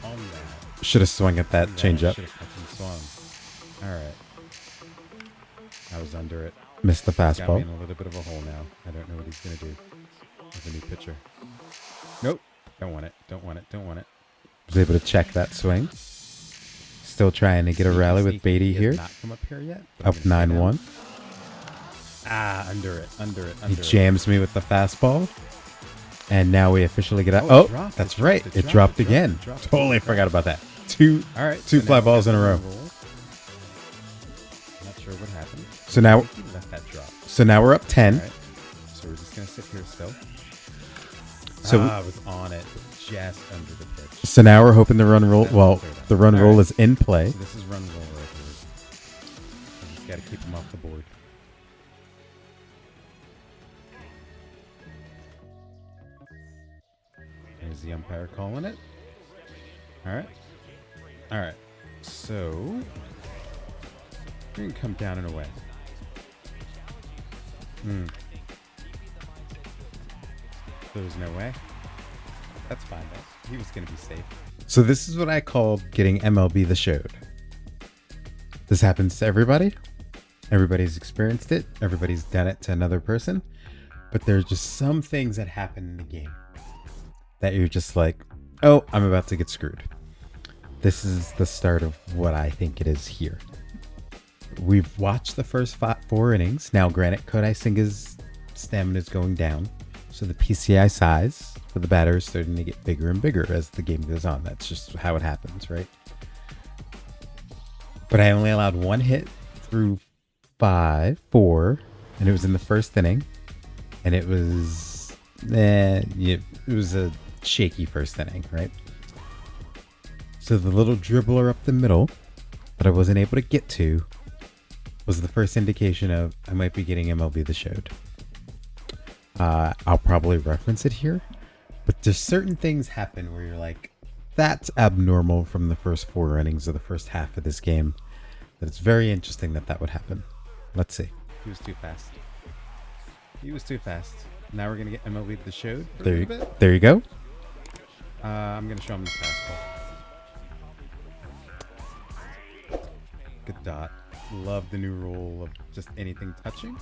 on that. Should have swung at that changeup. Should have fucking swung. All right. I was under it. Missed the Got me fastball. in a little bit of a hole now. I don't know what he's gonna do with a new pitcher. Nope. Don't want it. Don't want it. Don't want it. Was able to check that swing. Still trying to get a rally with Beatty He has here. Not come up here yet. but Up I'm gonna stay 9-1. down. Under it. Under it. He Under it. jams me with the fastball. And now we officially get out. Oh, it Oh, dropped, that's it dropped, right. it It dropped, dropped it dropped, again. it dropped, it Totally dropped. forgot about that. Two All right. Two so fly now we balls got in a the row. roll. Not sure what happened. So now I think he let that drop. we're up 10. All right. So we're just gonna sit here still. So I was on it, but just under the pitch. so now we're hoping the run roll. That's Well, cleared up. the run All roll right. is in play. So this is run roll right here. I just gotta keep him off the board. There's the umpire calling it. All right. All right. So we're gonna come down and away. There's no way. That's fine though. He was gonna be safe. So this is what I call getting MLB the showed. This happens to everybody. Everybody's experienced it. Everybody's done it to another person. But there's just some things that happen in the game that you're just like, oh, I'm about to get screwed. This is the start of what I think it is here. We've watched the first 4 innings. Now, granted, Kodai Senga's stamina is going down. So the PCI size So the batter is starting to get bigger and bigger as the game goes on. That's just how it happens, right? But I only allowed one hit through 4, and it was in the first inning. And it was, it was a shaky first inning, right? So the little dribbler up the middle that I wasn't able to get to was the first indication of I might be getting MLB The Showed. I'll probably reference it here, but there's certain things happen where you're like, that's abnormal from the first 4 innings of the first half of this game. That it's very interesting that would happen. Let's see. He was too fast. He was too fast. Now we're going to get MLB The Showed for a There, little bit. there you go. I'm going to show him the fastball. Good dot. Love the new rule of just anything touching.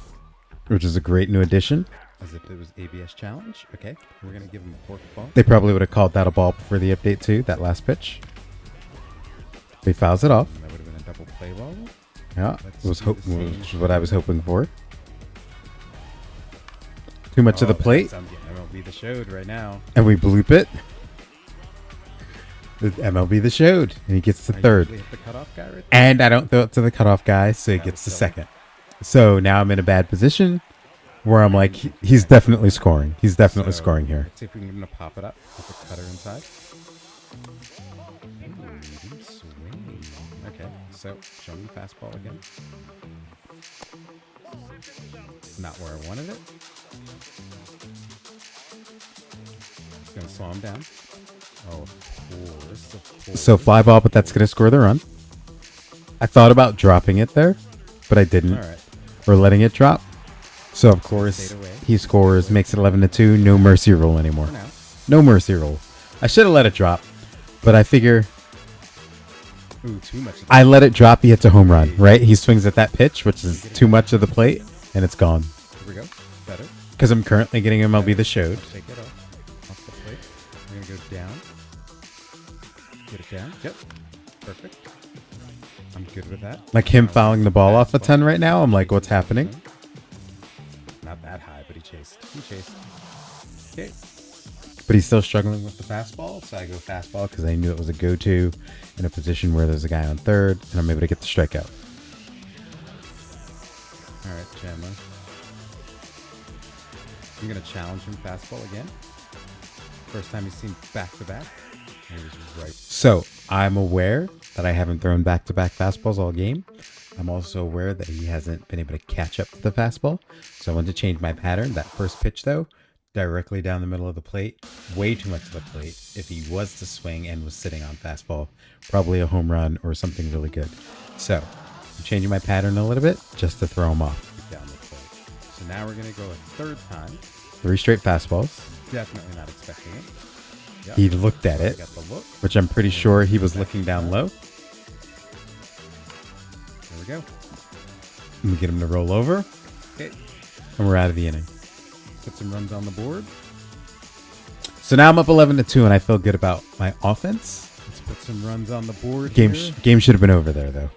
Which is a great new addition. As if it was ABS challenge. Okay, we're going to give him a fork ball. They probably would have called that a ball before the update too, that last pitch. He fouls it off. And that would have been a double play ball. Yeah, Let's do the same. which is what I was hoping for. Too much of the plate, I'm getting MLB The Showed right now. and we bloop it. With MLB The Showed, and he gets the I third. usually hit the cutoff guy right there. And I don't throw it to the cutoff guy, so he That gets the was silly. second. So now I'm in a bad position where I'm like, he's definitely scoring. He's definitely So, scoring here. Let's see if we can get him to pop it up with the cutter inside. Ooh, he's swinging. Okay, so show me the fastball again. Not where I wanted it. It's gonna slow him down. Oh, of course. So fly ball, but that's going to score the run. I thought about dropping it there, but I didn't. All right. Or letting it drop. So of course Stayed away. he scores, makes it 11-2. No mercy rule anymore. For now. No mercy rule. I should have let it drop, but I figure Ooh, too much. I let it drop. He hits a home run, right? He swings at that pitch, which is too much of the plate, and it's gone. Here we go. Better. Because I'm currently getting MLB The Showed. Shake it off the plate. We're gonna go down. Get it down. Yep. Perfect. I'm good with that. Like him fouling the ball off a ton right now. I'm like, what's happening? Not that high, but he chased. He chased. Okay. But he's still struggling with the fastball, so I go fastball because I knew it was a go-to in a position where there's a guy on third, and I'm able to get the strikeout. All right, Chandler. I'm gonna challenge him fastball again. First time he's seen back-to-back. And he was right. So I'm aware that I haven't thrown back-to-back fastballs all game. I'm also aware that he hasn't been able to catch up to the fastball. So I wanted to change my pattern. That first pitch, though, directly down the middle of the plate. Way too much of the plate. If he was to swing and was sitting on fastball, probably a home run or something really good. So I'm changing my pattern a little bit just to throw him off. Down the plate. So now we're gonna go a third time. 3 straight fastballs. Definitely not expecting it. Yep. He looked at it, Got the look. which I'm pretty sure he was looking down low. There we go. And we get him to roll over, Okay. and we're out of the inning. Put some runs on the board. So now I'm up 11-2, and I feel good about my offense. Let's put some runs on the board Game here. game should have been over there, though.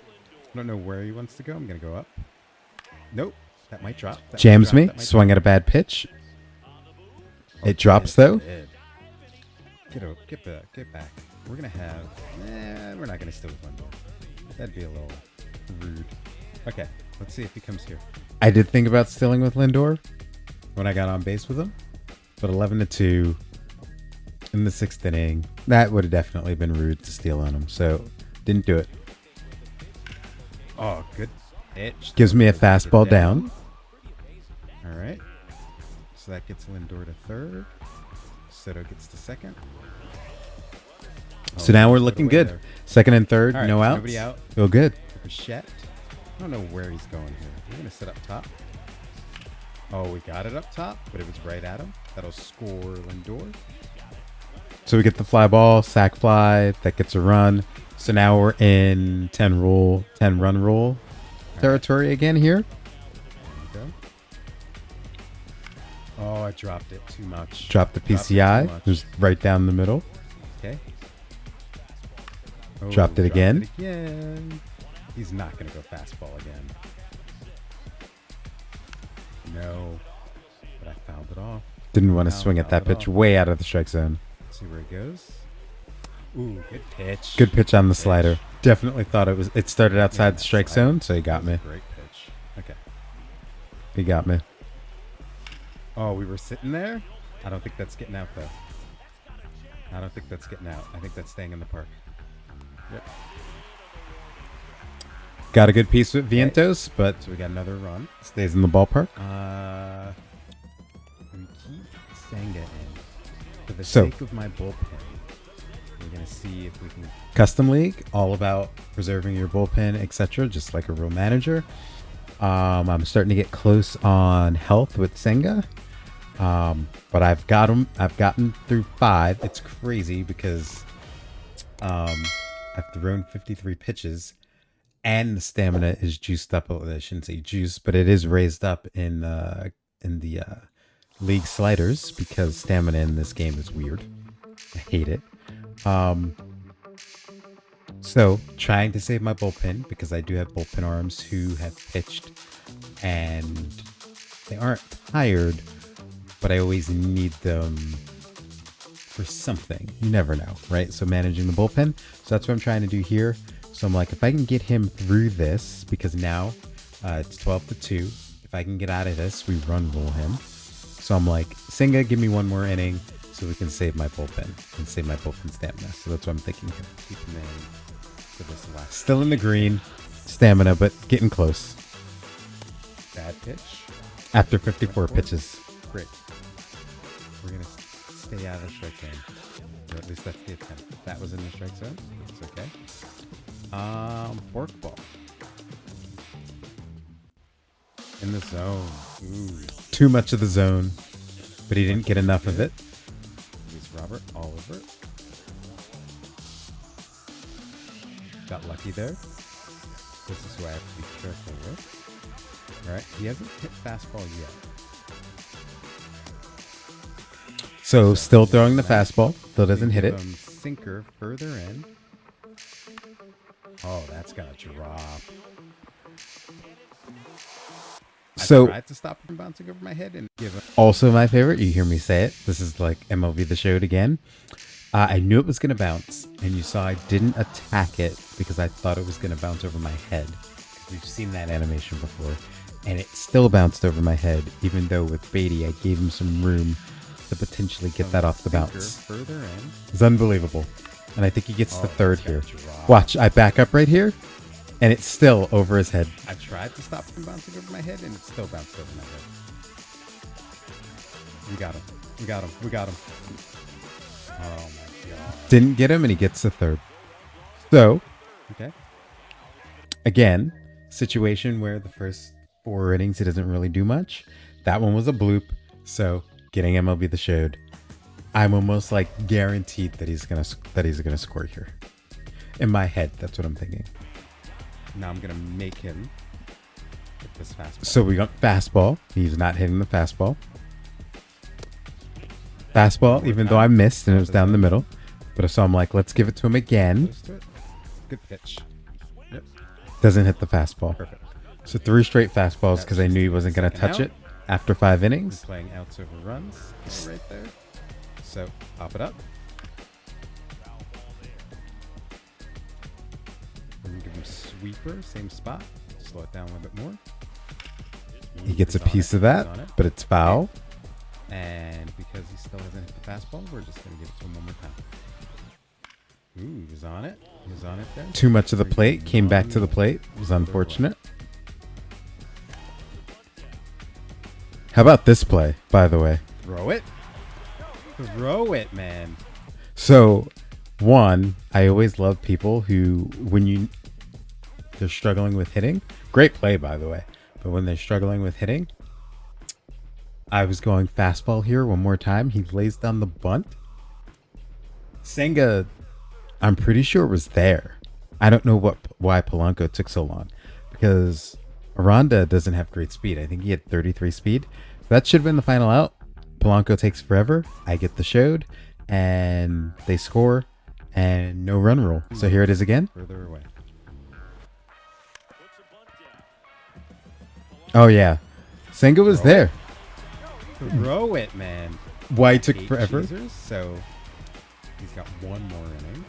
I don't know where he wants to go. I'm gonna go up. Nope. That might drop. That might Jams drop. me, That might swung at a bad pitch. Oh, It drops, it though. did. Get back. We're gonna have. We're not gonna steal with Lindor. That'd be a little rude. Okay, let's see if he comes here. I did think about stealing with Lindor when I got on base with him, but 11-2 in the 6th inning, that would have definitely been rude to steal on him. So didn't do it. Oh, good pitch. Gives me a Lindor fastball down. All right. So that gets Lindor to third. Soto gets to second. So now we're Soto looking away good. there. 2nd and 3rd, All right, no outs. nobody out. Feel good. Bichette. I don't know where he's going here. We're gonna sit up top. Oh, we got it up top, but it was right at him. That'll score Lindor. So we get the fly ball, sac fly, that gets a run. So now we're in 10 run rule territory again here. There we go. Oh, I dropped it too much. Drop the Dropped it PCI, too much. just right down the middle. Okay. Oh, Dropped it again. again. He's not going to go fastball again. No. But I fouled it off. Didn't want to No, swing at not that at pitch all. way out of the strike zone. Let's see where it goes. Ooh, good pitch. Good pitch on the Pitch. slider. Definitely thought it started outside Yeah, the strike slider. zone, so he got That was me. a great pitch. Okay. He got me. Oh, we were sitting there? I don't think that's getting out, though. I don't think that's getting out. I think that's staying in the park. Yep. Got a good piece with Vientos, but So we got another run. stays in the ballpark. We keep Senga in. For the So- sake of my bullpen, we're going to see if we can... Custom League, all about preserving your bullpen, etc., just like a real manager. I'm starting to get close on health with Senga. But I've gotten through 5. It's crazy because I've thrown 53 pitches and the stamina is juiced up. I shouldn't say juice, but it is raised up in the league sliders because stamina in this game is weird. I hate it. So trying to save my bullpen because I do have bullpen arms who have pitched and they aren't tired, but I always need them for something. You never know, right? So managing the bullpen. So that's what I'm trying to do here. So I'm like, if I can get him through this, because now it's 12-2. If I can get out of this, we run roll him. So I'm like, Senga, give me one more inning so we can save my bullpen and save my bullpen stamina. So that's what I'm thinking here. Keep him in for this last Still in the green, stamina, but getting close bad pitch. after 54 pitches. Great. We're going to stay out of the strike zone. Or at least that's the attempt. That was in the strike zone. It's okay. Fork ball. In the zone. Ooh. Too much of the zone, but he didn't get enough of it. Here's Robert Oliver. Got lucky there. This is who I have to be careful with. Alright, he hasn't hit fastball yet. So still throwing the fastball, still doesn't hit Give it. him sinker further in. Oh, that's gonna drop. So I tried to stop it from bouncing over my head and give him. also my favorite, you hear me say it. This is like MLB The Showed again. I knew it was going to bounce, and you saw I didn't attack it because I thought it was going to bounce over my head. We've seen that animation before, and it still bounced over my head, even though with Beatty, I gave him some room to potentially get that off the Sinker bounce. further in. It's unbelievable. And I think he gets Oh, the third that's gonna here. drop. Watch, I back up right here, and it's still over his head. I tried to stop it from bouncing over my head, and it still bounced over my head. We got him. We got him. We got him. Oh my god. Didn't get him, and he gets the third. So, Okay. again, situation where the first 4 innings he doesn't really do much. That one was a bloop. So getting MLB The Showed, I'm almost like guaranteed that he's gonna score here. In my head, that's what I'm thinking. Now I'm gonna make him hit this fastball. So we got fastball. He's not hitting the fastball. Fastball, even though I missed and it was down the middle. But so I'm like, let's give it to him again. Close to it. Good pitch. Yep. Doesn't hit the fastball. Perfect. So 3 straight fastballs because I knew he wasn't going to touch it after 5 He's innings. playing outs over runs right there. So pop it up. And give him sweeper, same spot. Slow it down a little bit more. He gets a He's on piece it. of that, He's on it. but it's foul. And because he still hasn't hit the fastball, we're just going to give it to him one more time. Ooh, he was on it. He was on it there. Too much of the plate. Came back to the plate. It was unfortunate. How about this play, by the way? Throw it. Throw it, man. So, one, I always love people who, when they're struggling with hitting. Great play, by the way. But when they're struggling with hitting, I was going fastball here one more time. He lays down the bunt. Senga, I'm pretty sure was there. I don't know why Polanco took so long, because Aranda doesn't have great speed. I think he had 33 speed. So that should have been the final out. Polanco takes forever. I get the showed, and they score, and no run rule. So here it is again. Further away. Oh yeah, Senga was there. throw it, man. Why it took 8 forever? cheesers, so he's got one more inning.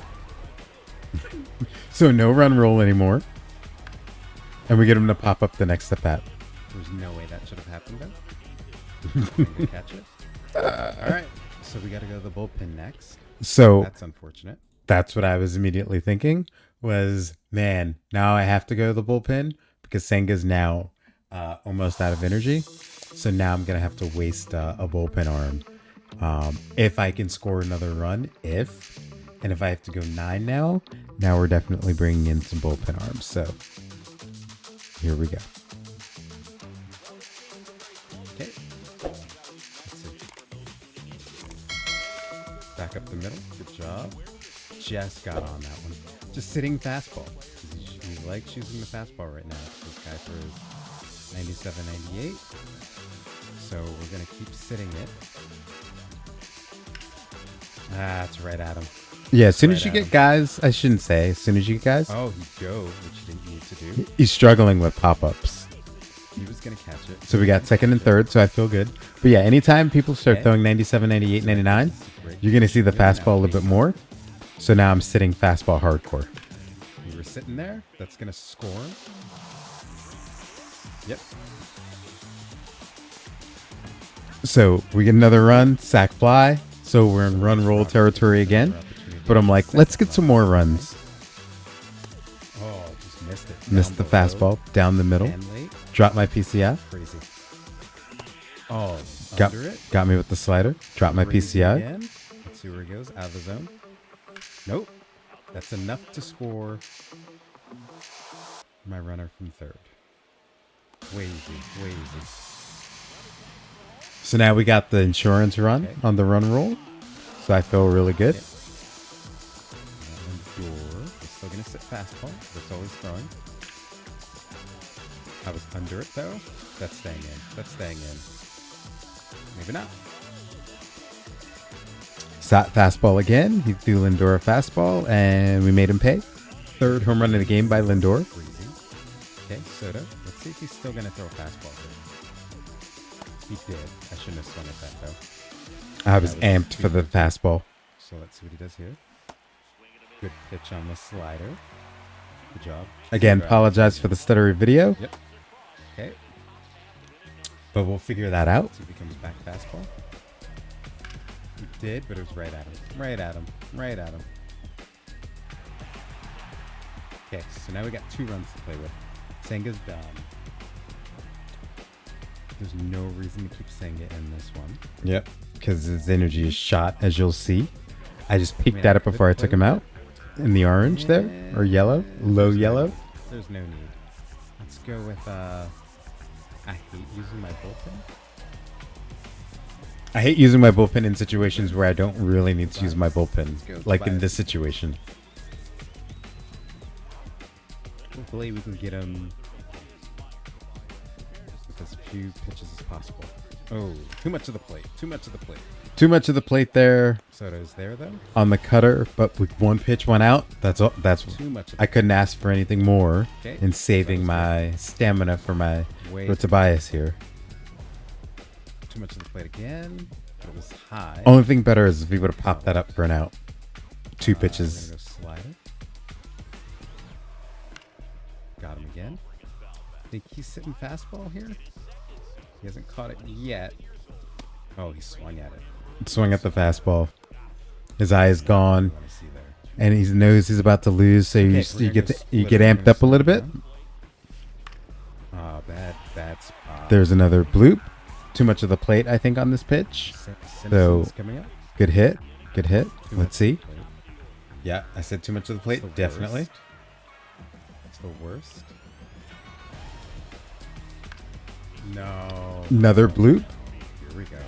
So no run roll anymore. And we get him to pop up the next at bat. There's no way that should have happened, though. Good catch it. All right, so we got to go to the bullpen next. So That's unfortunate. that's what I was immediately thinking was, man, now I have to go to the bullpen because Senga's now almost out of energy. So now I'm going to have to waste a bullpen arm. If I can score another run, and if I have to go 9 now we're definitely bringing in some bullpen arms. So here we go. Okay. Let's see. Back up the middle. Good job. Just got on that one. Just sitting fastball. He likes using the fastball right now. This guy throws 97, 98. So we're going to keep sitting it. That's right at him. Yeah, as soon Right as you at get him. guys, I shouldn't say, as soon as you get guys, Oh, he dove, which he didn't need to do. he's struggling with pop-ups. He was going to catch it. So we got second and third, so I feel good. But yeah, anytime people start Okay. throwing 97, 98, 99, you're going to see the fastball a little bit more. So now I'm sitting fastball hardcore. We were sitting there. That's going to score. Yep. So we get another run, sack fly. So we're in run roll territory again. But I'm like, let's get some more runs. Oh, just missed it. Missed the Down below. fastball down the middle. And late. Drop my PCI. Crazy. Oh, Got, under it. got me with the slider. Drop my Crazy PCI. again. Let's see where he goes. Out of the zone. Nope. That's enough to score my runner from third. Way easy. Way easy. So now we got the insurance run Okay. on the run roll. So I feel really good. Okay. Lindor. We're still going to sit fastball. That's always throwing. I was under it, though. That's staying in. That's staying in. Maybe not. Sat fastball again. He threw Lindor a fastball, and we made him pay. Third home run of the game by Lindor. Breezy. Okay, Soto. Let's see if he's still going to throw a fastball here. He did. I shouldn't have swung at that, though. I was That was amped for the fastball. So let's see what he does here. Good pitch on the slider. Good job. Again, Soto. apologize for the stuttery video, Yep. Okay. but we'll figure that out. Let's see if he comes back fastball. He did, but it was right at him. Right at him. Right at him. Okay, so now we got 2 runs to play with. Senga's done. There's no reason to keep Senga in this one. Yep. Because his energy is shot, as you'll see. I just peeked mean, at I it before I could took play him with out. In the orange there, or yellow, low There's no yellow. need. There's no need. Let's go with, I hate using my bullpen. I hate using my bullpen in situations where I don't really need to use my bullpen, Let's go like in bias. this situation. Hopefully we can get him with as few pitches as possible. Oh, too much of the plate. Too much of the plate. Too much of the plate there Soto's there, though. on the cutter, but with one pitch went out. That's all. That's Too much of I couldn't ask for anything more Okay. in saving That was my stamina for my Way for Tobias here. too much of the plate again. But it was high. Only thing better is if he would have popped that up for an out. 2 We're pitches. gonna go slider. Got him again. Think he's sitting fastball here? He hasn't caught it yet. Oh, he swung at it. Swing at the fastball. His eye is gone, I want to see there. and he knows he's about to lose. So Okay, you we're you gonna get go you split get it. We're amped gonna up a little split bit. it down. Bad spot. There's another bloop. Too much of the plate, I think, on this pitch. Simpson's coming up. Good hit. Good hit. Too Let's much see. of the plate. Yeah, I said too much of the plate. It's the Definitely. worst. It's the worst. No. Another bloop. Here we go.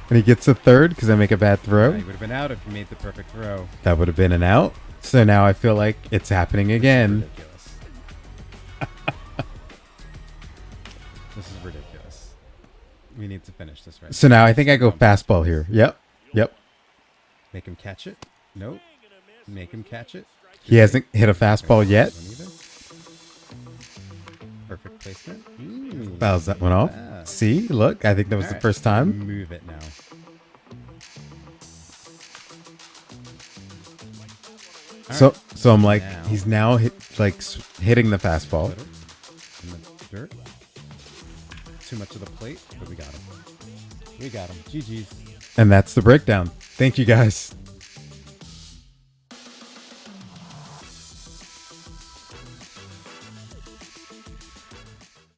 And he gets a third because I make a bad throw. He would have been out if he made the perfect throw. That would have been an out. So now I feel like it's happening again. Ridiculous. This is ridiculous. We need to finish this right. So now I think I go fastball here. Yep. Yep. Make him catch it. Nope. Make him catch it. He hasn't hit a fastball yet. Perfect placement. Ooh, Fouls that one off. yeah. See, look, I think that was All the right, first time. Move it now. So I'm like, Now. he's now hitting the fastball. Little in the dirt. Too much of the plate, but we got him. We got him. GG's. And that's the breakdown. Thank you guys.